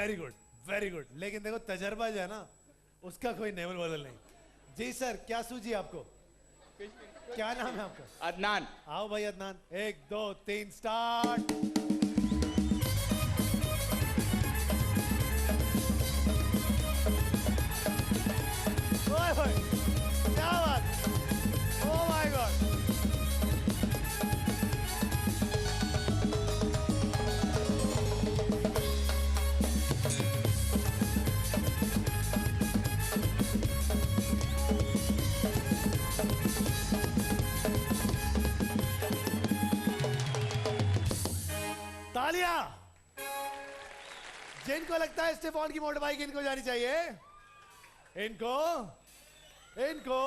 Very good very good. लेकिन देखो तजर्बा जो है ना उसका कोई नेवल बदल नहीं। जी सर, क्या सूझी आपको? क्या नाम है आपका? अदनान। आओ भाई अदनान, 1 2 3 स्टार्ट। ओए होए, क्या बात, ओ माय गॉड। तालियां। जिनको लगता है स्टेफॉन की मोटर बाइक इनको जानी चाहिए, इनको इनको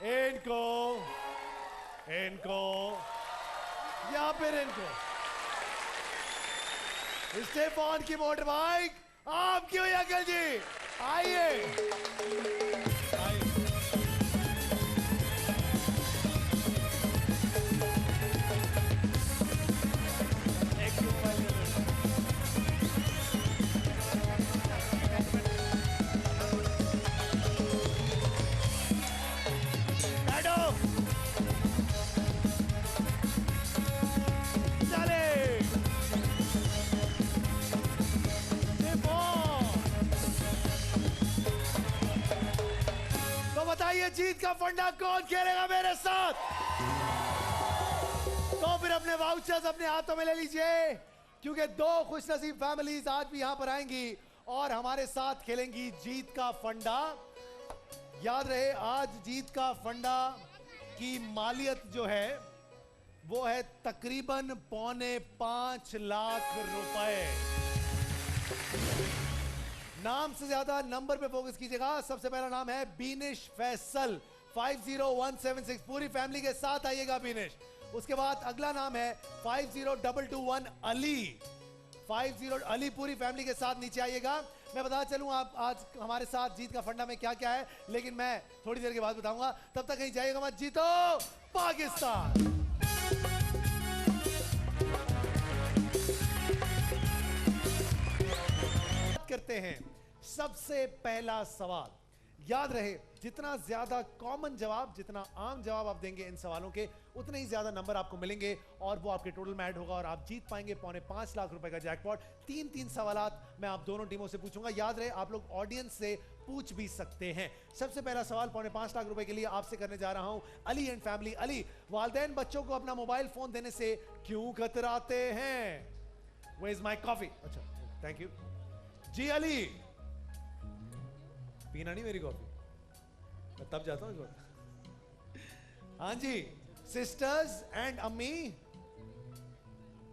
इनको इनको या फिर इनको। स्टेफॉन की मोटर बाइक आपकी हुई अंकल जी, आइए आइए। बताइए जीत का फंडा कौन खेलेगा मेरे साथ? तो फिर अपने वाउचर्स अपने हाथों में ले लीजिए, क्योंकि 2 खुशनसीब फैमिलीज आज भी यहां पर आएंगी और हमारे साथ खेलेंगी जीत का फंडा। याद रहे, आज जीत का फंडा की मालियत जो है वो है तकरीबन 4.25 लाख रुपए। नाम से ज्यादा नंबर पे फोकस कीजिएगा। सबसे पहला नाम है बीनिश फैसल, 50176। पूरी फैमिली के साथ आइएगा बीनिश। उसके बाद अगला नाम है 50221 अली, 50 अली। पूरी फैमिली के साथ नीचे आइएगा। मैं बता चलूं आप आज हमारे साथ जीत का फंडा में क्या क्या है, लेकिन मैं थोड़ी देर के बाद बताऊंगा। तब तक कहीं जाइएगा मत। जीतो पाकिस्तान। करते हैं सबसे पहला सवाल। याद रहे, जितना ज्यादा कॉमन जवाब, जितना आम जवाब आप देंगे इन सवालों के, उतने ही ज्यादा नंबर आपको मिलेंगे और वो आपके टोटल में ऐड होगा और आप जीत पाएंगे 4.25 लाख रुपए का जैकपॉट। 3 सवालात मैं आप दोनों टीमों से पूछूंगा। याद रहे, आप लोग ऑडियंस से पूछ भी सकते हैं। सबसे पहला सवाल 4.25 लाख रुपए के लिए आपसे करने जा रहा हूं अली एंड फैमिली। अली, वालिदैन बच्चों को अपना मोबाइल फोन देने से क्यों कतराते हैं? Where is my coffee? अच्छा, थैंक यू जी। अली, पीना नहीं मेरी कॉफी, मैं तब जाता हूँ। हाँ जी, सिस्टर्स एंड अम्मी।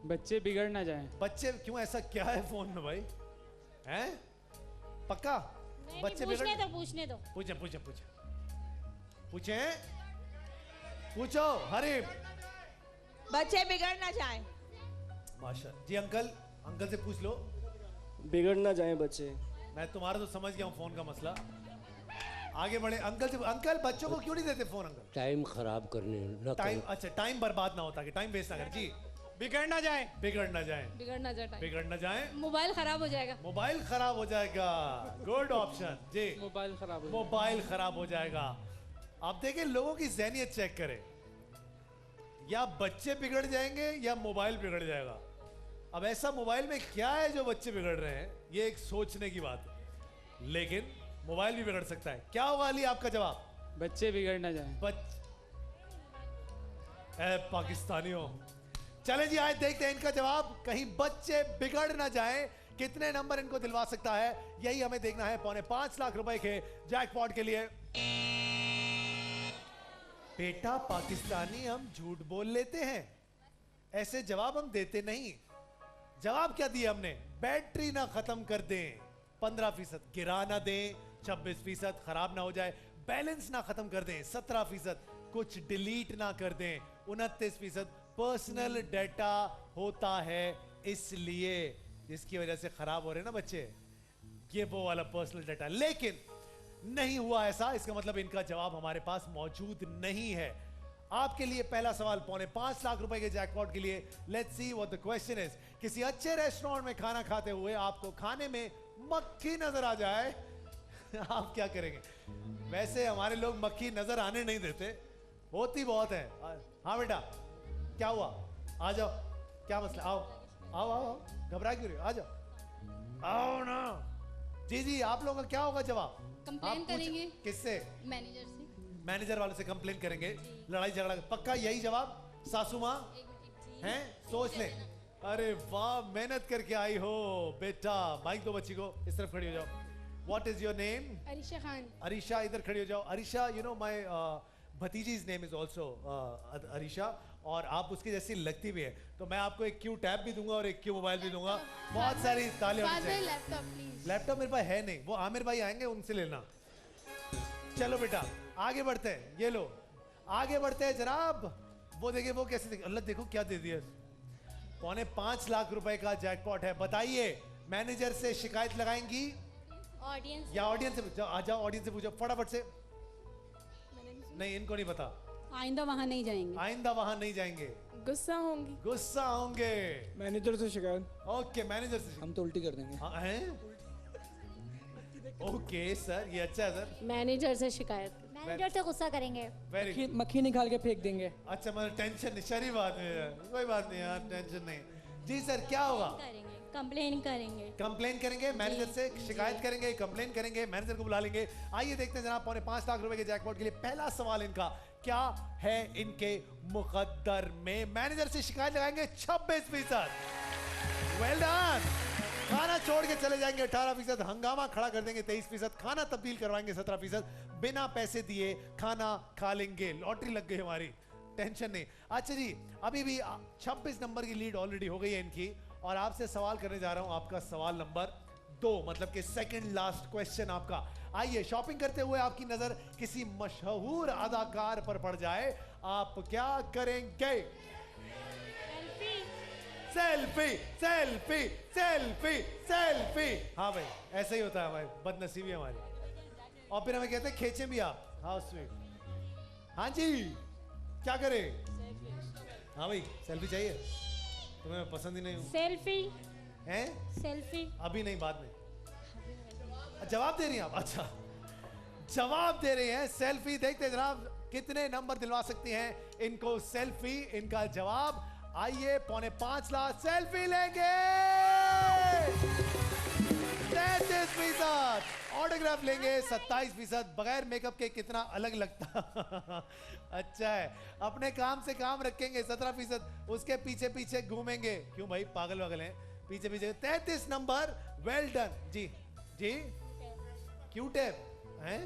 बच्चे बिगड़ ना जाएं। बच्चे क्यों? ऐसा क्या है फोन में भाई? हैं? पक्का? बच्चे पूछने दो, पूछने दो। पूछे पूछे पूछे पूछे पूछो हरीम। बच्चे बिगड़ ना जाएं। माशा जी। अंकल, अंकल से पूछ लो। बिगड़ ना जाएं बच्चे। मैं तुम्हारा तो समझ गया हूँ फोन का मसला। आगे बढ़े अंकल से। अंकल, बच्चों को क्यों नहीं देते फोन? अंकल, टाइम खराब करने न टाइम, अच्छा टाइम बर्बाद ना होता, कि टाइम वेस्ट ना कर। जी, बिगड़ ना जाएं। बिगड़ ना जाए, बिगड़ ना जाए, बिगड़ ना जाए। मोबाइल खराब हो जाएगा। मोबाइल खराब हो जाएगा, गुड ऑप्शन जी। मोबाइल खराब हो मोबाइल खराब हो जाएगा। आप देखिए, लोगों की ज़हनियत चेक करें, या बच्चे बिगड़ जाएंगे या मोबाइल बिगड़ जाएगा। अब ऐसा मोबाइल में क्या है जो बच्चे बिगड़ रहे हैं, ये एक सोचने की बात है। लेकिन मोबाइल भी बिगड़ सकता है। क्या होगा अली आपका जवाब? बच्चे बिगड़ ना जाएं। पाकिस्तानियों, चले जी, आज देखते हैं इनका जवाब। कहीं बच्चे बिगड़ ना जाएं। कितने नंबर इनको दिलवा सकता है, यही हमें देखना है 4.25 लाख रुपए के जैकपॉट के लिए। बेटा पाकिस्तानी, हम झूठ बोल लेते हैं, ऐसे जवाब हम देते नहीं। जवाब क्या दिया हमने? बैटरी ना खत्म कर दें, 15% गिरा ना दें, 26% खराब ना हो जाए, बैलेंस ना खत्म कर दें, 17% कुछ डिलीट ना कर दें, 29% पर्सनल डाटा होता है इसलिए, जिसकी वजह से खराब हो रहे हैं ना बच्चे, ये वो वाला पर्सनल डाटा। लेकिन नहीं हुआ ऐसा, इसका मतलब इनका जवाब हमारे पास मौजूद नहीं है। आपके लिए पहला सवाल 5.5 लाख रुपए के जैकपॉट के लिए। Let's see what the question is. किसी अच्छे रेस्टोरेंट में खाना खाते हुए आपको खाने में मक्खी नजर आ जाए आप क्या करेंगे? वैसे हमारे लोग मक्खी नजर आने नहीं देते, होती बहुत है। हाँ बेटा, क्या हुआ? आ जाओ, क्या मसला? आओ आओ आओ, घबरा क्यों रहे हो? आ जाओ, आओ ना। जी जी, आप लोगों का क्या होगा जवाब? कंप्लेन करेंगे। किससे? मैनेजर से। मैनेजर वाले से कंप्लेन करेंगे, लड़ाई झगड़ा। पक्का यही जवाब? सासू माँ हैं? सोच ले। अरे वाह, मेहनत करके आई हो बेटा। माइक दो बच्ची को, इस तरफ खड़ी हो जाओ। What is your name? Arisha Khan. Arisha, इधर खड़ी हो जाओ। अरीशा, यू नो माय भतीजी's नेम इज ऑल्सो अरीशा, और आप उसकी जैसी लगती भी है। तो मैं आपको एक क्यू टैब भी दूंगा और एक क्यू मोबाइल भी दूंगा। बहुत सारी तालियां होनी चाहिए। Laptop please. लैपटॉप मेरे पास है नहीं, वो आमिर भाई आएंगे उनसे लेना। चलो बेटा आगे बढ़ते हैं। ये लो, आगे बढ़ते हैं जनाब। वो देखिए, वो कैसे देखे, अल्लाह देखो क्या दे दिया। 5.5 लाख रुपए का जैकपॉट है। बताइए, मैनेजर से शिकायत लगाएंगी ऑडियंस या ऑडियंस से? आ जाओ, ऑडियंस से पूछो फटाफट से। नहीं, इनको नहीं पता। आइंदा वहाँ नहीं जाएंगे। आइंदा वहां नहीं जाएंगे। गुस्सा होंगी। गुस्सा होंगे। मैनेजर से शिकायत। ओके, मैनेजर से। हम तो उल्टी कर देंगे। हाँ, हैं? ओके सर, ये अच्छा है सर। मैनेजर से शिकायत। मैनेजर से गुस्सा करेंगे। वेरी मक्खी निकाल के फेंक देंगे। अच्छा, मतलब टेंशन नहीं, शरी बात है, कोई बात नहीं यार, टेंशन नहीं। जी सर, क्या होगा? करेंगे, कंप्लेन करेंगे। कंप्लेन करेंगे, मैनेजर से शिकायत करेंगे, कंप्लेन करेंगे, मैनेजर को बुला लेंगे। आइए देखते हैं जनाब, 5.5 लाख रुपए के जैकपॉट के लिए पहला सवाल इनका क्या है इनके मुकद्दर में। मैनेजर से शिकायत लगाएंगे 26%। Well done. खाना छोड़ के चले जाएंगे 18%, हंगामा खड़ा कर देंगे 23%, खाना तब्दील करवाएंगे 17%, बिना पैसे दिए खाना खा लेंगे। लॉटरी लग गई हमारी, टेंशन नहीं। अच्छा जी, अभी भी 26 नंबर की लीड ऑलरेडी हो गई है इनकी, और आपसे सवाल करने जा रहा हूं, आपका सवाल नंबर 2, मतलब कि सेकंड लास्ट क्वेश्चन आपका। आइए, शॉपिंग करते हुए आपकी नजर किसी मशहूर अदाकार पर पड़ जाए, आप क्या करेंगे? Selfie selfie selfie selfie. हाँ भाई, ऐसा ही होता है भाई, बदनसीबी हमारी। और फिर हमें कहते हैं खींचे भी आप। How sweet. हाँ जी, क्या करें? हाँ भाई, सेल्फी चाहिए? तुम्हें पसंद ही नहीं हूँ। सेल्फी हैं? सेल्फी अभी नहीं, बाद में। जवाब दे रही हैं आप? अच्छा, जवाब दे रही हैं सेल्फी। देखते हैं जनाब कितने नंबर दिलवा सकती हैं इनको सेल्फी। इनका जवाब, आइए, 5.5 लाख। सेल्फी लेंगे 33%, ऑटोग्राफ लेंगे 27%। बगैर मेकअप के कितना अलग लगता अच्छा है। अपने काम से काम रखेंगे 17%, उसके पीछे पीछे घूमेंगे। क्यों भाई, पागल वागल हैं? पीछे पीछे 33 नंबर। वेल डन जी। जी, क्यू टैब हैं?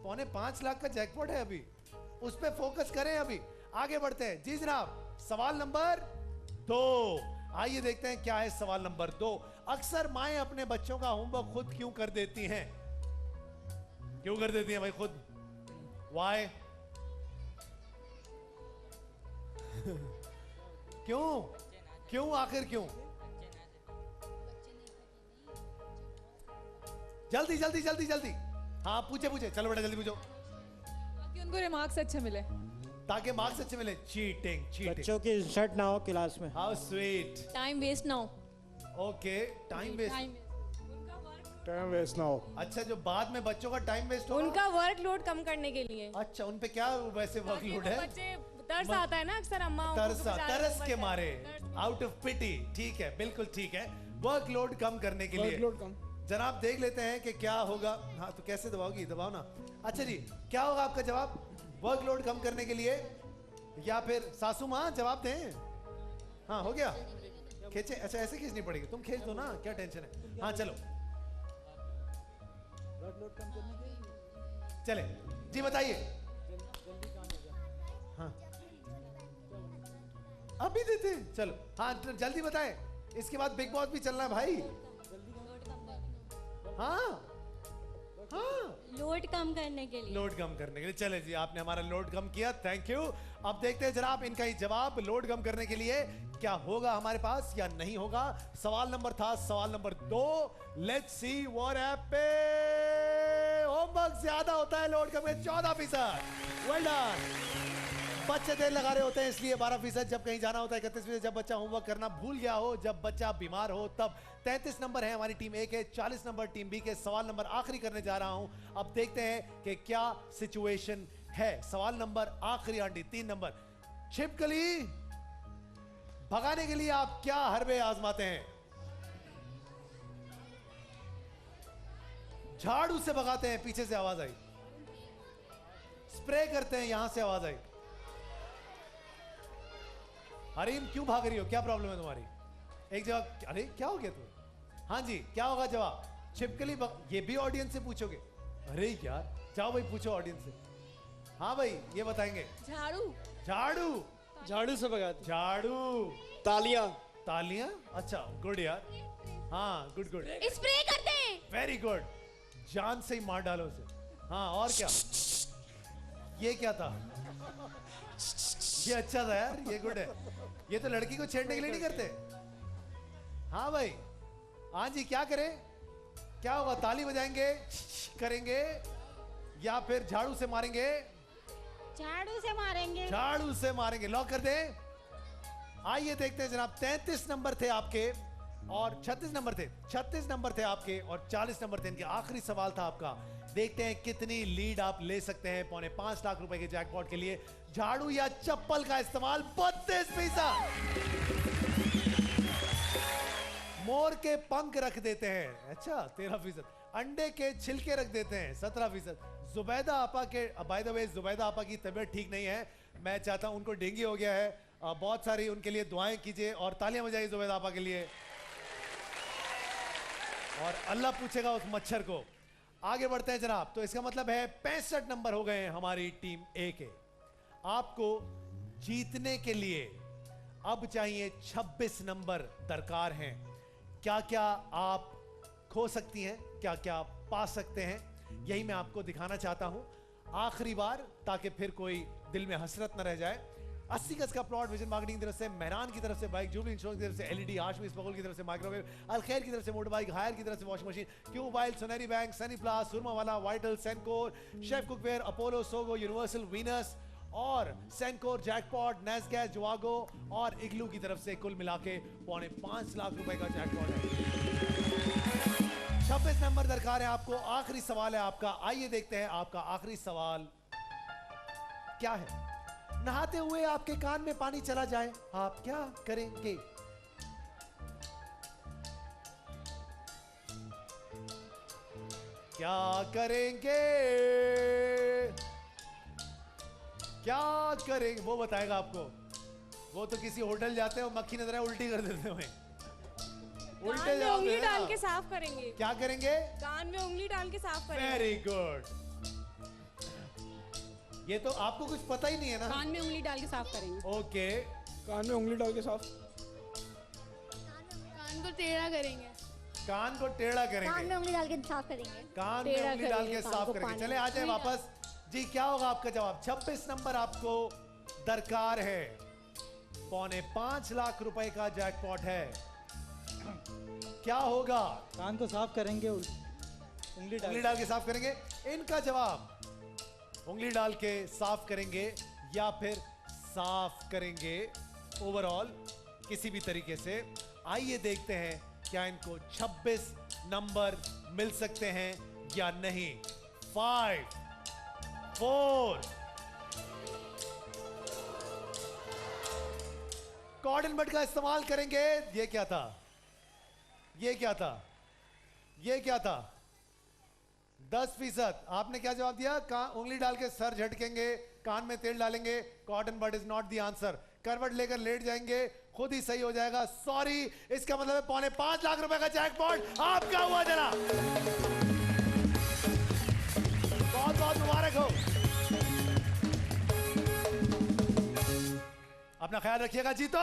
5.5 लाख का जैकपॉट है, अभी उस पे फोकस करें। अभी आगे बढ़ते हैं जी जनाब, सवाल नंबर 2। आइए देखते हैं क्या है सवाल नंबर 2। अक्सर माएं अपने बच्चों का होमवर्क खुद क्यों कर देती हैं? क्यों कर देती हैं भाई खुद? वाई? क्यों? क्यों, आखिर क्यों? जल्दी जल्दी जल्दी जल्दी। हाँ, पूछे पूछे, चलो बेटा जल्दी पूछो। ताकि उनको रिमार्क्स अच्छे मिले। ताकि मार्क्स अच्छे मिले। Cheating cheating. बच्चों की इंसल्ट ना हो क्लास में। How sweet. टाइम वेस्ट ना हो। Okay, time waste. Time waste ना हो। अच्छा, जो बाद में बच्चों का टाइम वेस्ट हो, उनका वर्कलोड कम करने के लिए। अच्छा, उन पे क्या वैसे वर्कलोड है? बच्चे तरस आता है ना अक्सर अम्मा तरस के मारे, आउट ऑफ पिटी। ठीक है, बिल्कुल ठीक है, वर्कलोड कम करने के लिए। वर्कलोड कम। जनाब देख लेते हैं कि क्या होगा। हाँ, तो कैसे दबाओगी? दबाओ ना। अच्छा जी, क्या होगा आपका जवाब? वर्कलोड कम करने के लिए, या फिर सासू माँ जवाब दें? हाँ, हो गया, खींचे। अच्छा, ऐसे खींचनी पड़ेगी, तुम खींच दो ना, क्या टेंशन है। हाँ चलो, चले जी, बताइए। हाँ, अभी देते हैं, चलो। हाँ, जल्दी बताएं, इसके बाद बिग बॉस भी चलना है भाई। हाँ हाँ, लोड कम करने के लिए। लोड कम करने के लिए। चले जी, आपने हमारा लोड कम किया, थैंक यू। अब देखते हैं जनाब इनका ही जवाब, लोड कम करने के लिए क्या होगा हमारे पास या नहीं होगा। सवाल नंबर था सवाल number 2। Let's see what happens. Homework ज्यादा होता है, लोड कम है 14%। Well done. बच्चे देर लगा रहे होते हैं इसलिए 12%, जब कहीं जाना होता है 31%, जब बच्चा होमवर्क करना भूल गया हो, जब बच्चा बीमार हो तब। 33 नंबर है हमारी टीम ए के, 40 नंबर टीम बी के। सवाल नंबर आखिरी करने जा रहा हूं, अब देखते हैं कि क्या सिचुएशन है। सवाल नंबर आखिरी आंटी, 3 नंबर। छिपकली भगाने के लिए आप क्या हरबे आजमाते हैं? झाड़ू से भगाते हैं, पीछे से आवाज आई। स्प्रे करते हैं, यहां से आवाज आई। हरीम क्यों भाग रही हो, क्या प्रॉब्लम है तुम्हारी? एक जगह, अरे क्या हो गया तुम्हें? हाँ जी, क्या होगा जवाब? छिपकली ये भी ऑडियंस से पूछोगे? अरे यार, जाओ भाई पूछो ऑडियंस से। हाँ भाई, ये बताएंगे। झाड़ू। झाड़ू, झाड़ू से भगाते। झाड़ू। तालियां। तालियां, अच्छा गुड यार, हाँ गुड गुड। स्प्रे करते हैं। वेरी गुड, जान से ही मार डालो उसे। हाँ और क्या? ये क्या था? ये अच्छा था यार, ये गुड है। ये तो लड़की को छेड़ने के लिए नहीं करते। हाँ भाई, हाँ जी, क्या करें? क्या होगा? ताली बजाएंगे, करेंगे, या फिर झाड़ू से मारेंगे? झाड़ू से मारेंगे। झाड़ू से मारेंगे, लॉक कर दें। आइए देखते हैं जनाब, 33 नंबर थे आपके और 36 नंबर थे। 36 नंबर थे आपके और 40 नंबर थे इनके। आखिरी सवाल था आपका, देखते हैं कितनी लीड आप ले सकते हैं 5.5 लाख रुपए के जैकपॉट के लिए। झाड़ू या चप्पल का इस्तेमाल 32%। मोर के पंख रख देते हैं, अच्छा 13%। अंडे के छिलके रख देते हैं, 17%। जुबैदा आपा के, बाय द वे जुबैदा आपा की तबीयत ठीक नहीं है, मैं चाहता हूं, उनको डेंगू हो गया है, बहुत सारी उनके लिए दुआएं कीजिए और तालियां बजाइए जुबैदा आपा के लिए। और अल्लाह पूछेगा उस मच्छर को। आगे बढ़ते हैं जनाब, तो इसका मतलब है 65 नंबर हो गए हैं हमारी टीम ए के। आपको जीतने के लिए अब चाहिए 26 नंबर दरकार हैं। क्या क्या आप खो सकती हैं, क्या क्या पा सकते हैं, यही मैं आपको दिखाना चाहता हूं आखिरी बार, ताकि फिर कोई दिल में हसरत न रह जाए। 80 गज का प्लॉट विजन मार्केटिंग की तरफ से, मेहरान की तरफ से बाइक, जुबली इंश्योरेंस की तरफ से एलईडी, हाशमी स्पगुल की तरफ से माइक्रोवेव, अलखैर की तरफ से मोटर बाइक, हायर की तरफ से washing machine, Q mobile, Soneri bank, Sunny प्लास, सुरमा वाला, Vital, Sencor, chef cookware, Apollo, Sogo, Universal, Venus और सेनकोर, जैकपॉट, नेस्गैस, जवागो और इग्लू की तरफ से कुल मिला के 5.5 लाख रुपए का जैकपॉट है। 26 नंबर दरकार है आपको। आखिरी सवाल है आपका, आइए देखते हैं आपका आखिरी सवाल क्या है। नहाते हुए आपके कान में पानी चला जाए, आप क्या करेंगे? क्या करेंगे? क्या करेंगे वो बताएगा आपको। वो तो किसी होटल जाते हैं और मक्खी नजर आए उल्टी कर देते हैं, उल्टे जाते उंगली हैं डाल ना। के साफ करेंगे। क्या करेंगे? कान में उंगली डाल के साफ करेंगे। Very good. ये तो आपको कुछ पता ही नहीं है ना। कान में उंगली डाल के साफ करेंगे। ओके, कान में उंगली डाल के साफ। कान को टेढ़ा करेंगे। कान को टेढ़ा करेंगे। कान में उंगली डाल के साफ करेंगे। कान में उंगली डाल के साफ करेंगे। चले आ जाए वापस जी, क्या होगा आपका जवाब? 26 नंबर आपको दरकार है। 5.5 लाख रुपए का जैकपॉट है। क्या होगा? कान को साफ करेंगे, उंगली डाल के साफ करेंगे। इनका जवाब उंगली डाल के साफ करेंगे या फिर साफ करेंगे ओवरऑल किसी भी तरीके से। आइए देखते हैं क्या इनको 26 नंबर मिल सकते हैं या नहीं। 5 4 कॉर्डन बड का इस्तेमाल करेंगे। ये क्या था? ये क्या था? ये क्या था? 10%। आपने क्या जवाब दिया? उंगली डाल के सर झटकेंगे, कान में तेल डालेंगे। Cotton bud is not the answer. करवट लेकर लेट जाएंगे, खुद ही सही हो जाएगा। सॉरी, इसका मतलब है 5.5 लाख रुपए का जैकपॉट आपका हुआ। जरा बहुत बहुत मुबारक हो। अपना ख्याल रखिएगा, जीतो।